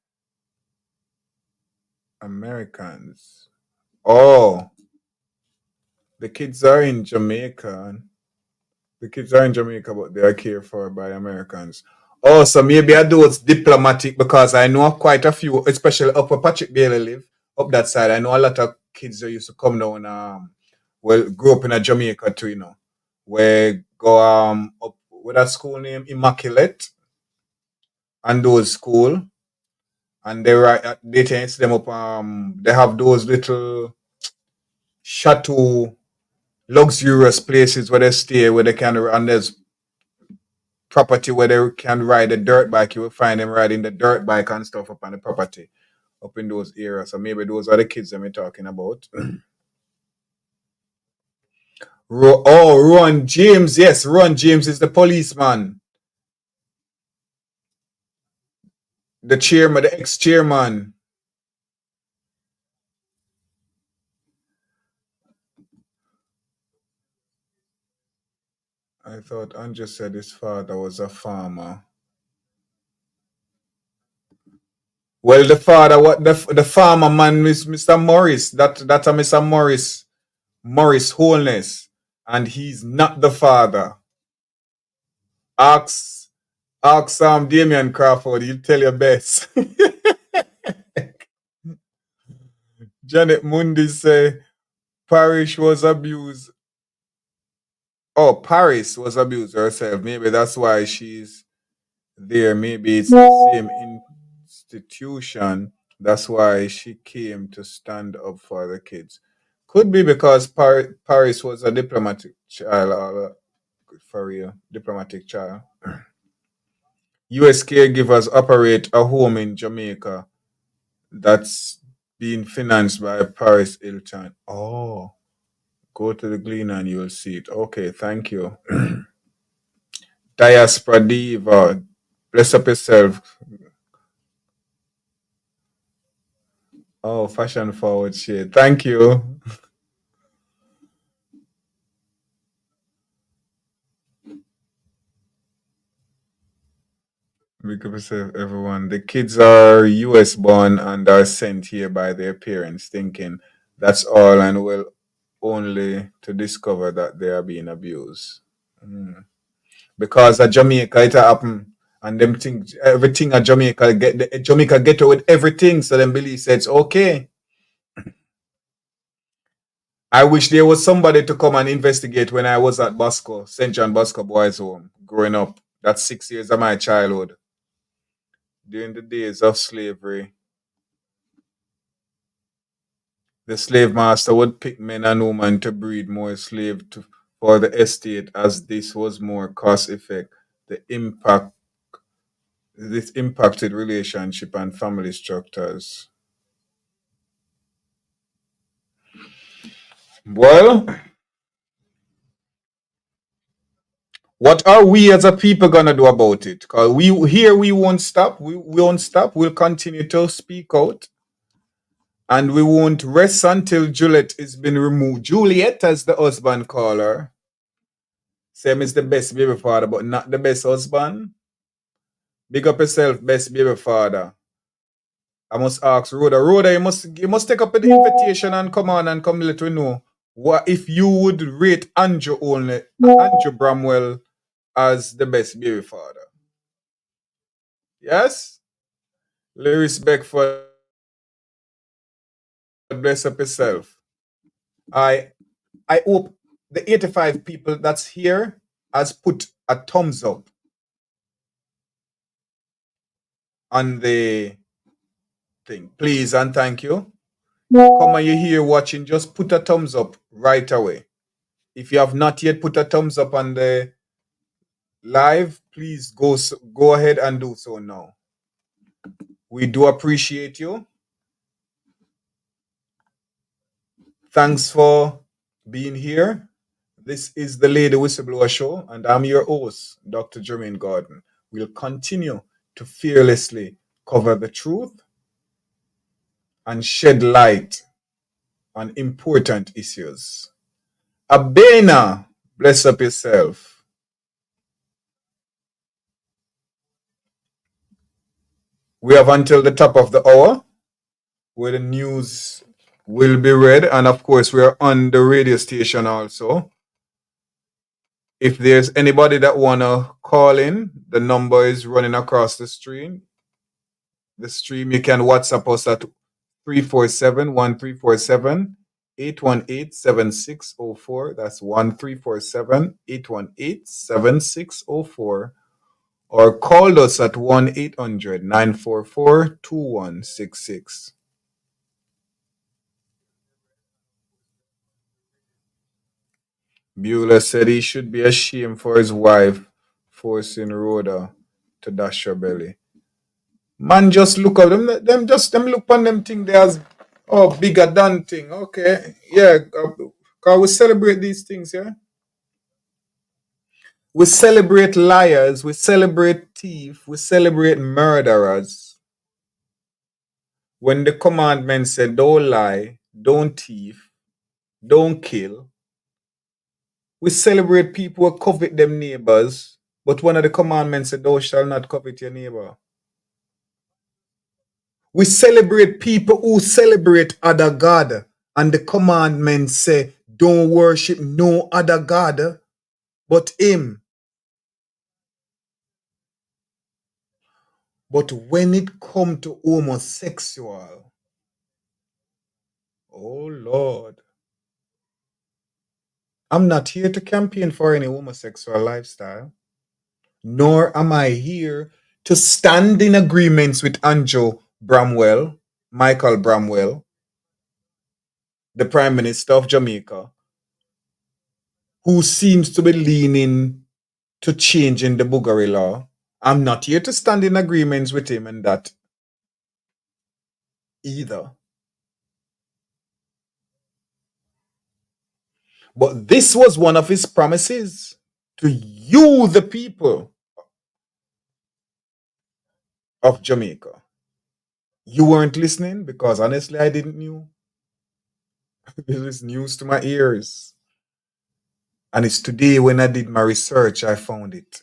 Americans. Oh. The kids are in Jamaica. The kids are in Jamaica, but they are cared for by Americans. Oh, so maybe I do it's diplomatic because I know quite a few, especially up where Patrick Bailey live, up that side. I know a lot of kids that used to come down, well, grew up in a Jamaica too, where go up with that school name Immaculate and those school. And they tend them up, they have those little chateau luxurious places where they stay, where they can, and there's property where they can ride a dirt bike. You will find them riding the dirt bike and stuff up on the property up in those areas. So maybe those are the kids that we're talking about. Ron James. Yes, Ron James is the policeman. The chairman, the ex-chairman. I thought Andrew said his father was a farmer. Well, the father, what the farmer man is Mr. Morris. That's a Mr. Morris Holness, and he's not the father. Ask Damian Crawford. He'll tell you best. Janet Mundi say Parish was abused. Oh, Paris was abused herself. Maybe that's why she's there. Maybe it's the same institution. That's why she came to stand up for the kids. Could be because Paris was a diplomatic child, for real, diplomatic child. US caregivers operate a home in Jamaica that's being financed by Paris Hilton. Oh, go to the Glean and you'll see it. Okay, thank you. Diaspora Diva, bless up yourself. Oh, fashion forward shade. Thank you. Big up yourself, everyone. The kids are US born and are sent here by their parents, thinking that's all and will only to discover that they are being abused. Mm. Because at Jamaica it happen and them think everything at Jamaica Jamaica get away with everything, so them believe it's okay. I wish there was somebody to come and investigate when I was at Bosco, St. John Bosco Boys Home, growing up. That's 6 years of my childhood. During the days of slavery, the slave master would pick men and women to breed more slaves for the estate, as this was more cost effective. The impact this impacted relationship and family structures. Well, what are we as a people gonna do about it? Because we won't stop. We won't stop. We'll continue to speak out. And we won't rest until Juliet is been removed. Juliet, as the husband call her. Same is the best baby father, but not the best husband. Big up yourself, best baby father. I must ask Rhoda. Rhoda, you must take up the invitation and come on and come let me know what if you would rate Andrew only, Andrew Bramwell as the best baby father. Yes? Lyris Beckford, bless up yourself. I I hope the 85 people that's here has put a thumbs up on the thing. Please and thank you. Come on, you're here watching, just put a thumbs up right away. If you have not yet put a thumbs up on the live, please go ahead and do so now. We do appreciate you. Thanks for being here. This is the Lady Whistleblower Show, and I'm your host, Dr. Jermaine Gordon. We'll continue to fearlessly cover the truth and shed light on important issues. Abena, bless up yourself. We have until the top of the hour where the news will be read, and of course, we're on the radio station also. If there's anybody that wanna call in, the number is running across the stream. You can WhatsApp us at 347-1347-818-7604. That's 1347-818-7604. Or call us at 1-800-944-2166. Bueller said he should be ashamed for his wife forcing Rhoda to dash her belly. Man, just look at them. Them look on them thing they as bigger than thing. Okay, yeah. Cause we celebrate these things, yeah. We celebrate liars. We celebrate thieves. We celebrate murderers. When the commandment said, "Don't lie, don't thief, don't kill," we celebrate people who covet them neighbors. But one of the commandments said, "Thou shalt not covet your neighbor." We celebrate people who celebrate other God. And the commandments say, don't worship no other God but him. But when it comes to homosexual, oh Lord, I'm not here to campaign for any homosexual lifestyle, nor am I here to stand in agreements with Michael Bramwell. the Prime Minister of Jamaica, who seems to be leaning to changing the Buggery law. I'm not here to stand in agreements with him in that either. But this was one of his promises to you, the people of Jamaica. You weren't listening because honestly, I didn't know. It is news to my ears. And it's today when I did my research, I found it.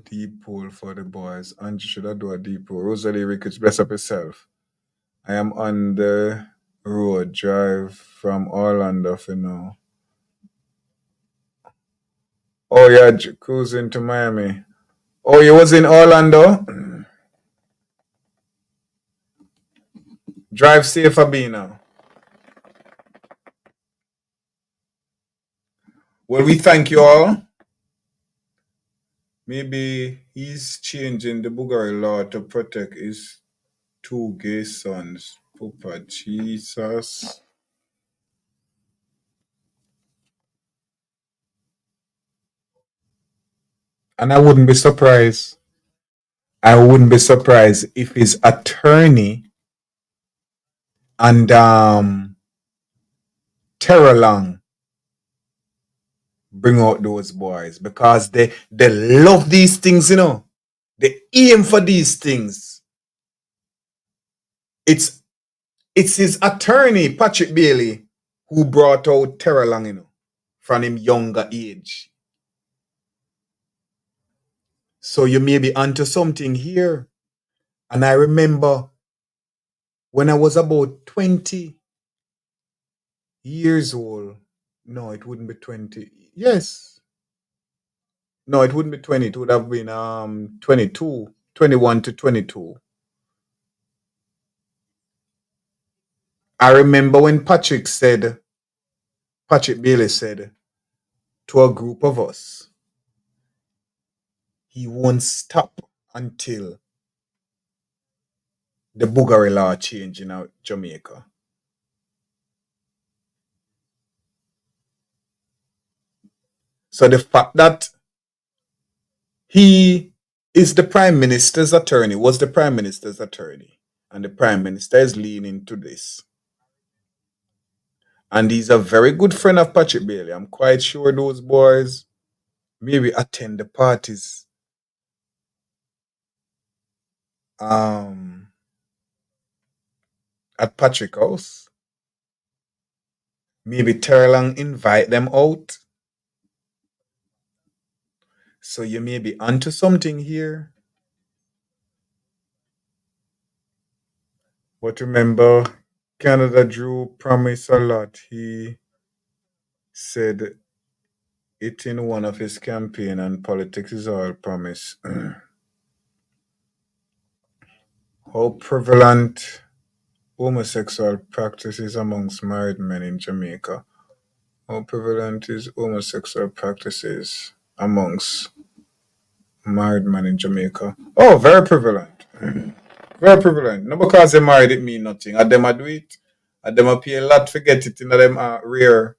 Deep pool for the boys. Angie, should I do a deep pool? Rosalie Ricketts, bless up yourself. I am on the road, drive from Orlando for now. Oh, yeah, cruising to Miami. Oh, you was in Orlando? Drive safe, Abina. Well, we thank you all. Maybe he's changing the Buggery law to protect his two gay sons. Papa Jesus. And I wouldn't be surprised. I wouldn't be surprised if his attorney and Terralang bring out those boys because they love these things, you know. They aim for these things. It's his attorney, Patrick Bailey, who brought out Terralang, you know, from him younger age. So you may be onto something here. And I remember when I was about 20 years old. No, it wouldn't be 20. Yes. No, it wouldn't be 20. It would have been 22, 21 to 22. I remember when Patrick Bailey said to a group of us, he won't stop until the Buggery law change in Jamaica. So the fact that he is the Prime Minister's attorney, was the Prime Minister's attorney, and the Prime Minister is leaning to this. And he's a very good friend of Patrick Bailey. I'm quite sure those boys maybe attend the parties at Patrick House. Maybe Terlang invite them out. So you may be onto something here. But remember, Canada Drew promised a lot. He said it in one of his campaign, and politics is all promise. How prevalent homosexual practices amongst married men in Jamaica? How prevalent is homosexual practices amongst married men in Jamaica? Oh, very prevalent. Very prevalent. Not because they married it mean nothing. And them a do it. And them a pay a lot to get it in them rare.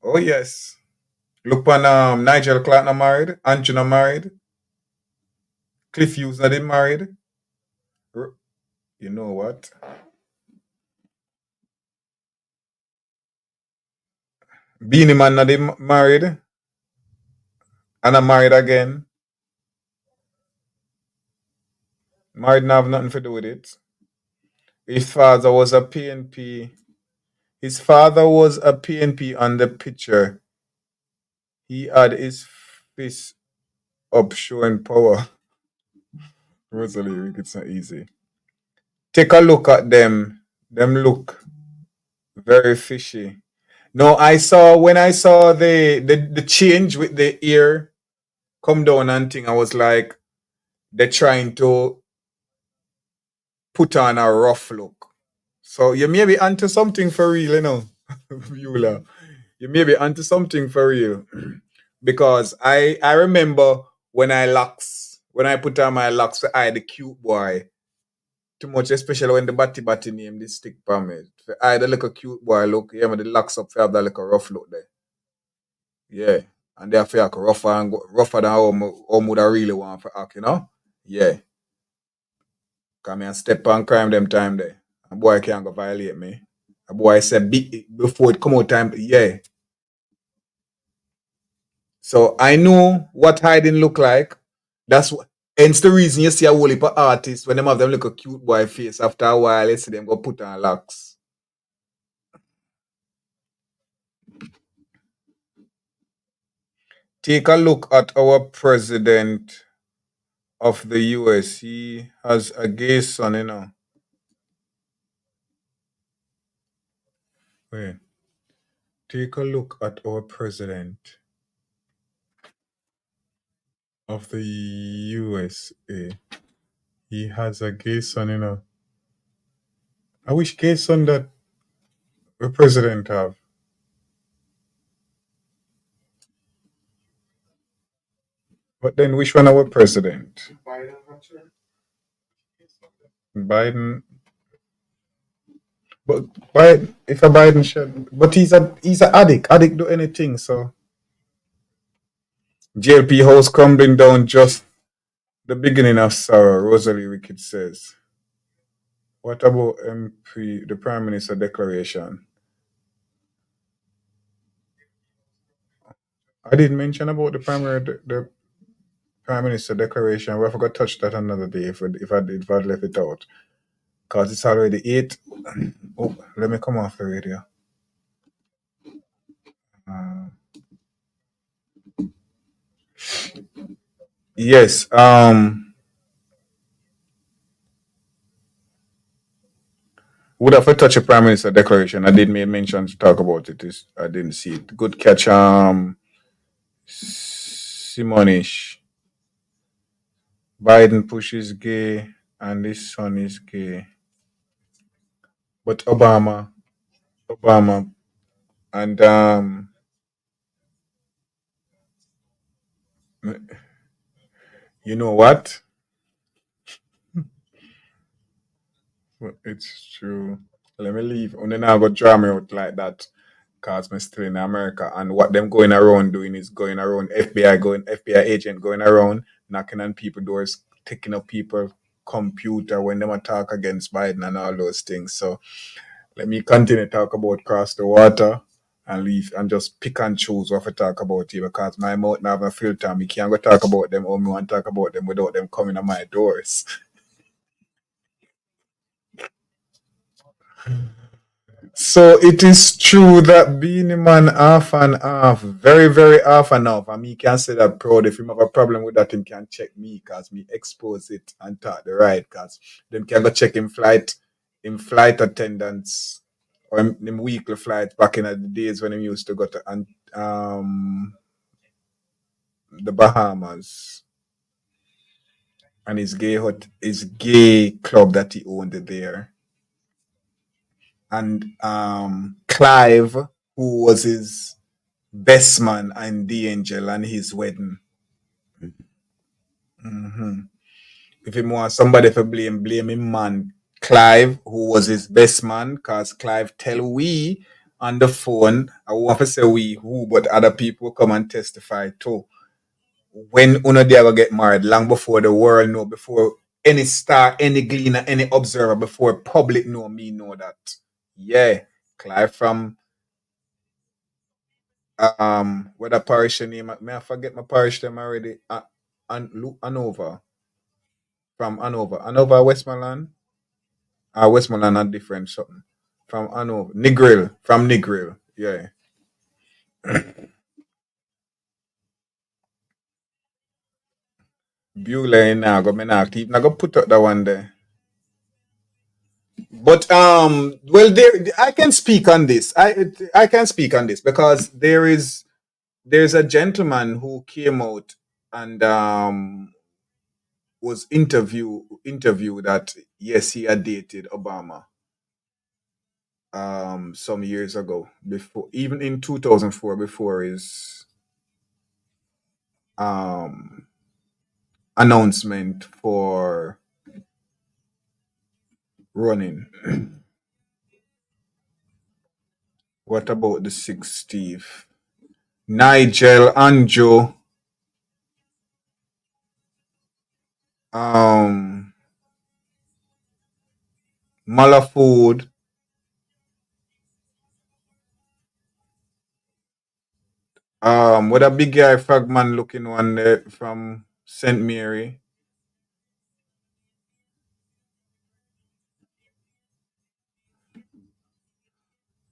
Oh yes. Look on Nigel Clark not married, Andrew not married, Cliff Hughes not married. You know what? Beanie Man not married. And I'm married again. Married not have nothing to do with it. His father was a PNP. His father was a PNP on the picture. He had his fist up showing power. Rosalie, it's not easy. Take a look at them. Them look very fishy. No, when I saw the change with the ear come down and thing, I was like, they're trying to put on a rough look. So you may be onto something for real, you know, Beulah. You may be onto something for real. Because I remember when I when I put on my locks to hide the cute boy. Too much, especially when the batty name this stick for me. For hide the little cute boy look, yeah, the locks up for have that little rough look there. Yeah. And they feel like rougher than how would I really want for act, you know? Yeah. Come here and step on crime them time there. A boy can't go violate me. A boy said before it come out time, yeah. So I know what hiding look like. That's what hence the reason you see a whole heap of artists when them have them look a cute boy face after a while, you see them go put on locks. Take a look at our president of the US. He has a gay son, you know. Wait. Take a look at our president of the USA. He has a gay son, you know. I wish gay son that the president have. But then which one our president? Biden. But Biden, if a Biden should, but he's a addict do anything. So JLP house crumbling down just the beginning of sorrow. Rosalie Wicked says. What about MP, the Prime Minister declaration? I didn't mention about the Prime Minister declaration. We forgot to touch that another day if I'd left it out. Because it's already 8. Oh, let me come off the radio. Uh, yes. Would have to touch a Prime Minister declaration. I did make mention to talk about it. I didn't see it. Good catch, Simonish. Biden pushes gay and his son is gay. But Obama and you know what? Well, it's true. Let me leave. And then I go draw me out like that. Cause me still in America. And what them going around doing is going around FBI agent going around, knocking on people doors, taking up people computer when them attack against Biden and all those things. So let me continue to talk about cross the water and leave and just pick and choose what to talk about here because my mouth now have a filter. Me can't go talk about them or me want to talk about them without them coming on my doors. So it is true that being a man half and half, very, very half and half. And me can say that proud. If him have a problem with that, him can check me because me expose it and talk the right because them can go check in flight attendants or in weekly flights back in the days when him used to go to the Bahamas and his gay club that he owned there. And Clive, who was his best man and the angel and his wedding. If him want somebody for blame him man. Clive, who was his best man, cause Clive tell we on the phone, I want to say we who, but other people come and testify too. When uno they go get married, long before the world know, before any star, any gleaner, any observer, before public know me know that. Yeah, Clive from what the parish name? May I forget my parish name already? Hanover. From Hanover, Westmoreland. Westmoreland are different something. From Hanover. Negril. From Negril. Yeah. Beulah now go me not keep. Now go put up that one there. But well there I can speak on this. I can speak on this because there's a gentleman who came out and was interviewed that yes he had dated Obama some years ago before even in 2004 before his um announcement for running. What about the 6th, Steve? Nigel, Anjo, Malafood, what a big guy fragman looking one there from St. Mary.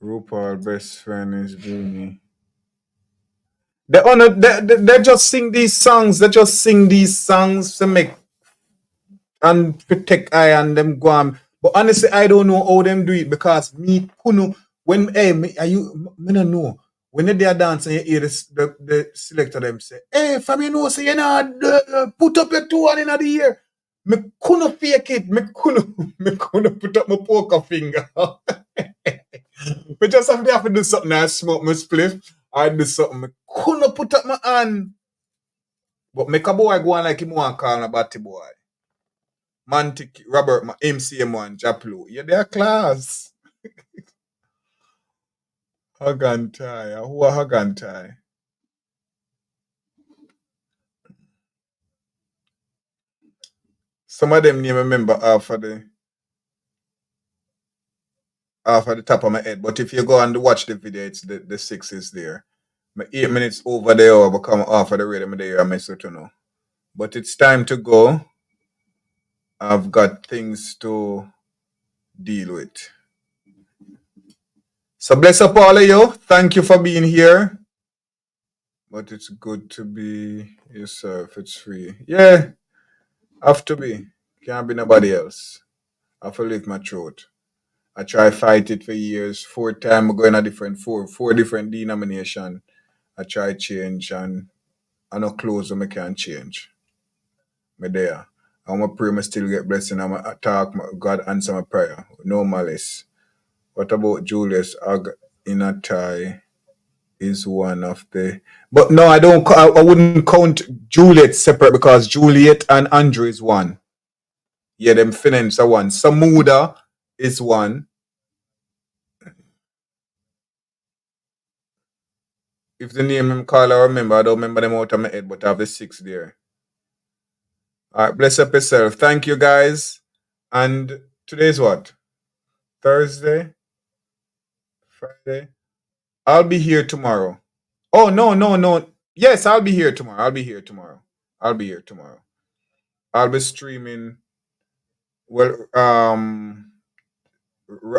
RuPaul best friend is Beanie. They just sing these songs. They just sing these songs to make and protect I and them go on. But honestly, I don't know how them do it because me kuno when me are you me no know. When they are dancing, you hear the selector them say, "Hey, from you know, say you know, put up your two hand in the air." Me couldn't fake it. Me couldn't me couldn't put up my poker finger. Me just have to do something. I smoke my spliff. I do something. Me couldn't put up my hand. But make a boy go on like him want call a batty boy. Mantic, Robert, MCM1, Japlu. Yeah, they are class. Hagantai. Who are Hagantai? Some of them name remember half of the top of my head. But if you go and watch the video, it's the 6 is there. My 8 minutes over there or become half of the rhythm there, I mess to know. But it's time to go. I've got things to deal with. So bless up all of you. Thank you for being here. But it's good to be yourself. It's free. Yeah, have to be. Can't be nobody else. I have to live my truth. I try fight it for years. 4 times I go in a different four different denomination. I try change and I no close when I can't change. Me there. I'm a pray I still get blessing. I'm a talk God answer my prayer. No malice. What about Julius Ag in a tie is one of the but no, I wouldn't count Juliet separate because Juliet and Andrew is one. Yeah, them finance are one. Samuda is one. If the name I'm call I remember, I don't remember them out of my head, but I have the 6 there. Alright, bless up yourself. Thank you guys. And today's what? Thursday? Friday? I'll be here tomorrow. Oh no. Yes, I'll be here tomorrow. I'll be streaming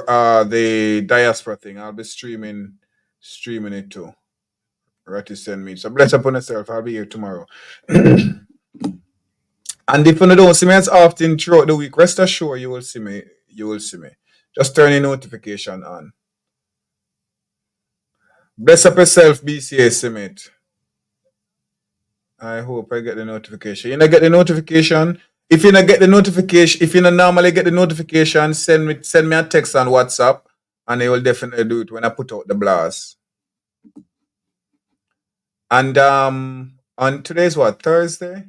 the diaspora thing. I'll be streaming it too. Ratty send me. So bless upon yourself. I'll be here tomorrow. And if you don't see me as often throughout the week, rest assured you will see me. Just turn your notification on. Bless up yourself, BCA Summit. I hope I get the notification. You not get the notification? If you not get the notification, if you not normally get the notification, send me a text on WhatsApp and I will definitely do it when I put out the blast. And on today's what? Thursday?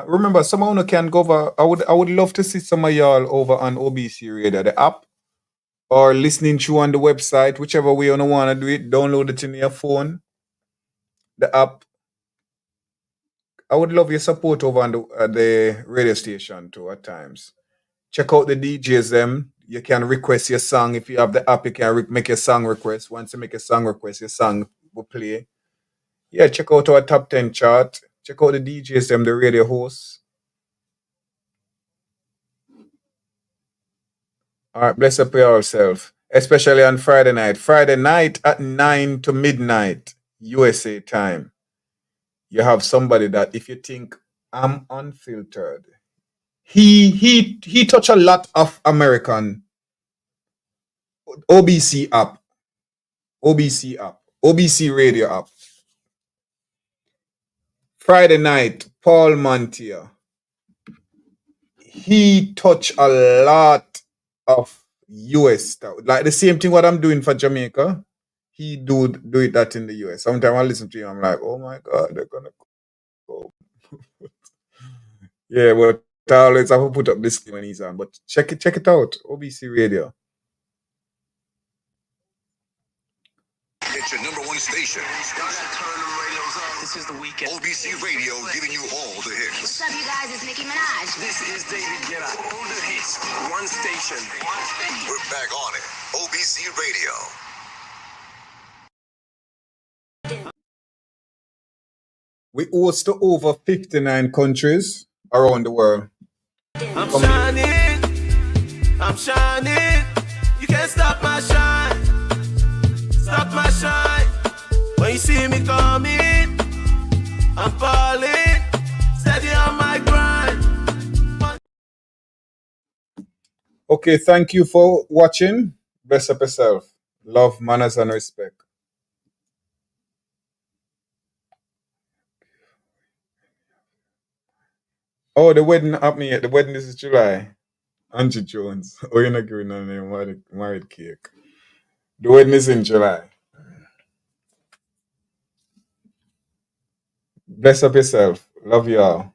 Remember, someone who can go over. I would love to see some of y'all over on OBC Radio, the app, or listening to on the website, whichever way you want to do it. Download it in your phone, the app. I would love your support over on the radio station too. At times, check out the DJs. Them you can request your song if you have the app. You can make your song request. Once you make a song request, your song will play. Yeah, check out our top 10 chart. Check out the DJs. Them the radio hosts. All right, bless up yourself, especially on Friday night. Friday night at 9 to midnight, USA time. You have somebody that if you think I'm unfiltered, he touch a lot of American OBC app, OBC radio app. Friday night, Paul Mantia. He touch a lot of US stuff. Like the same thing what I'm doing for Jamaica. He do it that in the US. Sometimes I listen to him, I'm like, oh my God, they're gonna go. Yeah, but I always have to put up this when he's on. But check it out. OBC Radio. It's your number one station. This is the weekend. OBC Radio giving you all the hits. What's up, you guys? It's Nicki Minaj. This is David Guetta. All the hits. One station. We're back on it. OBC Radio. We host to over 59 countries around the world. I'm shining. I'm shining. You can't stop my shine. Stop my shine. When you see me coming, I'm falling. Steady on my grind. Okay, thank you for watching. Bless up yourself. Love, manners, and respect. Oh, the wedding happening yet. The wedding this is July. Angie Jones. Oh, you're not giving her name married cake. The wedding is in July. Bless up yourself. Love you all.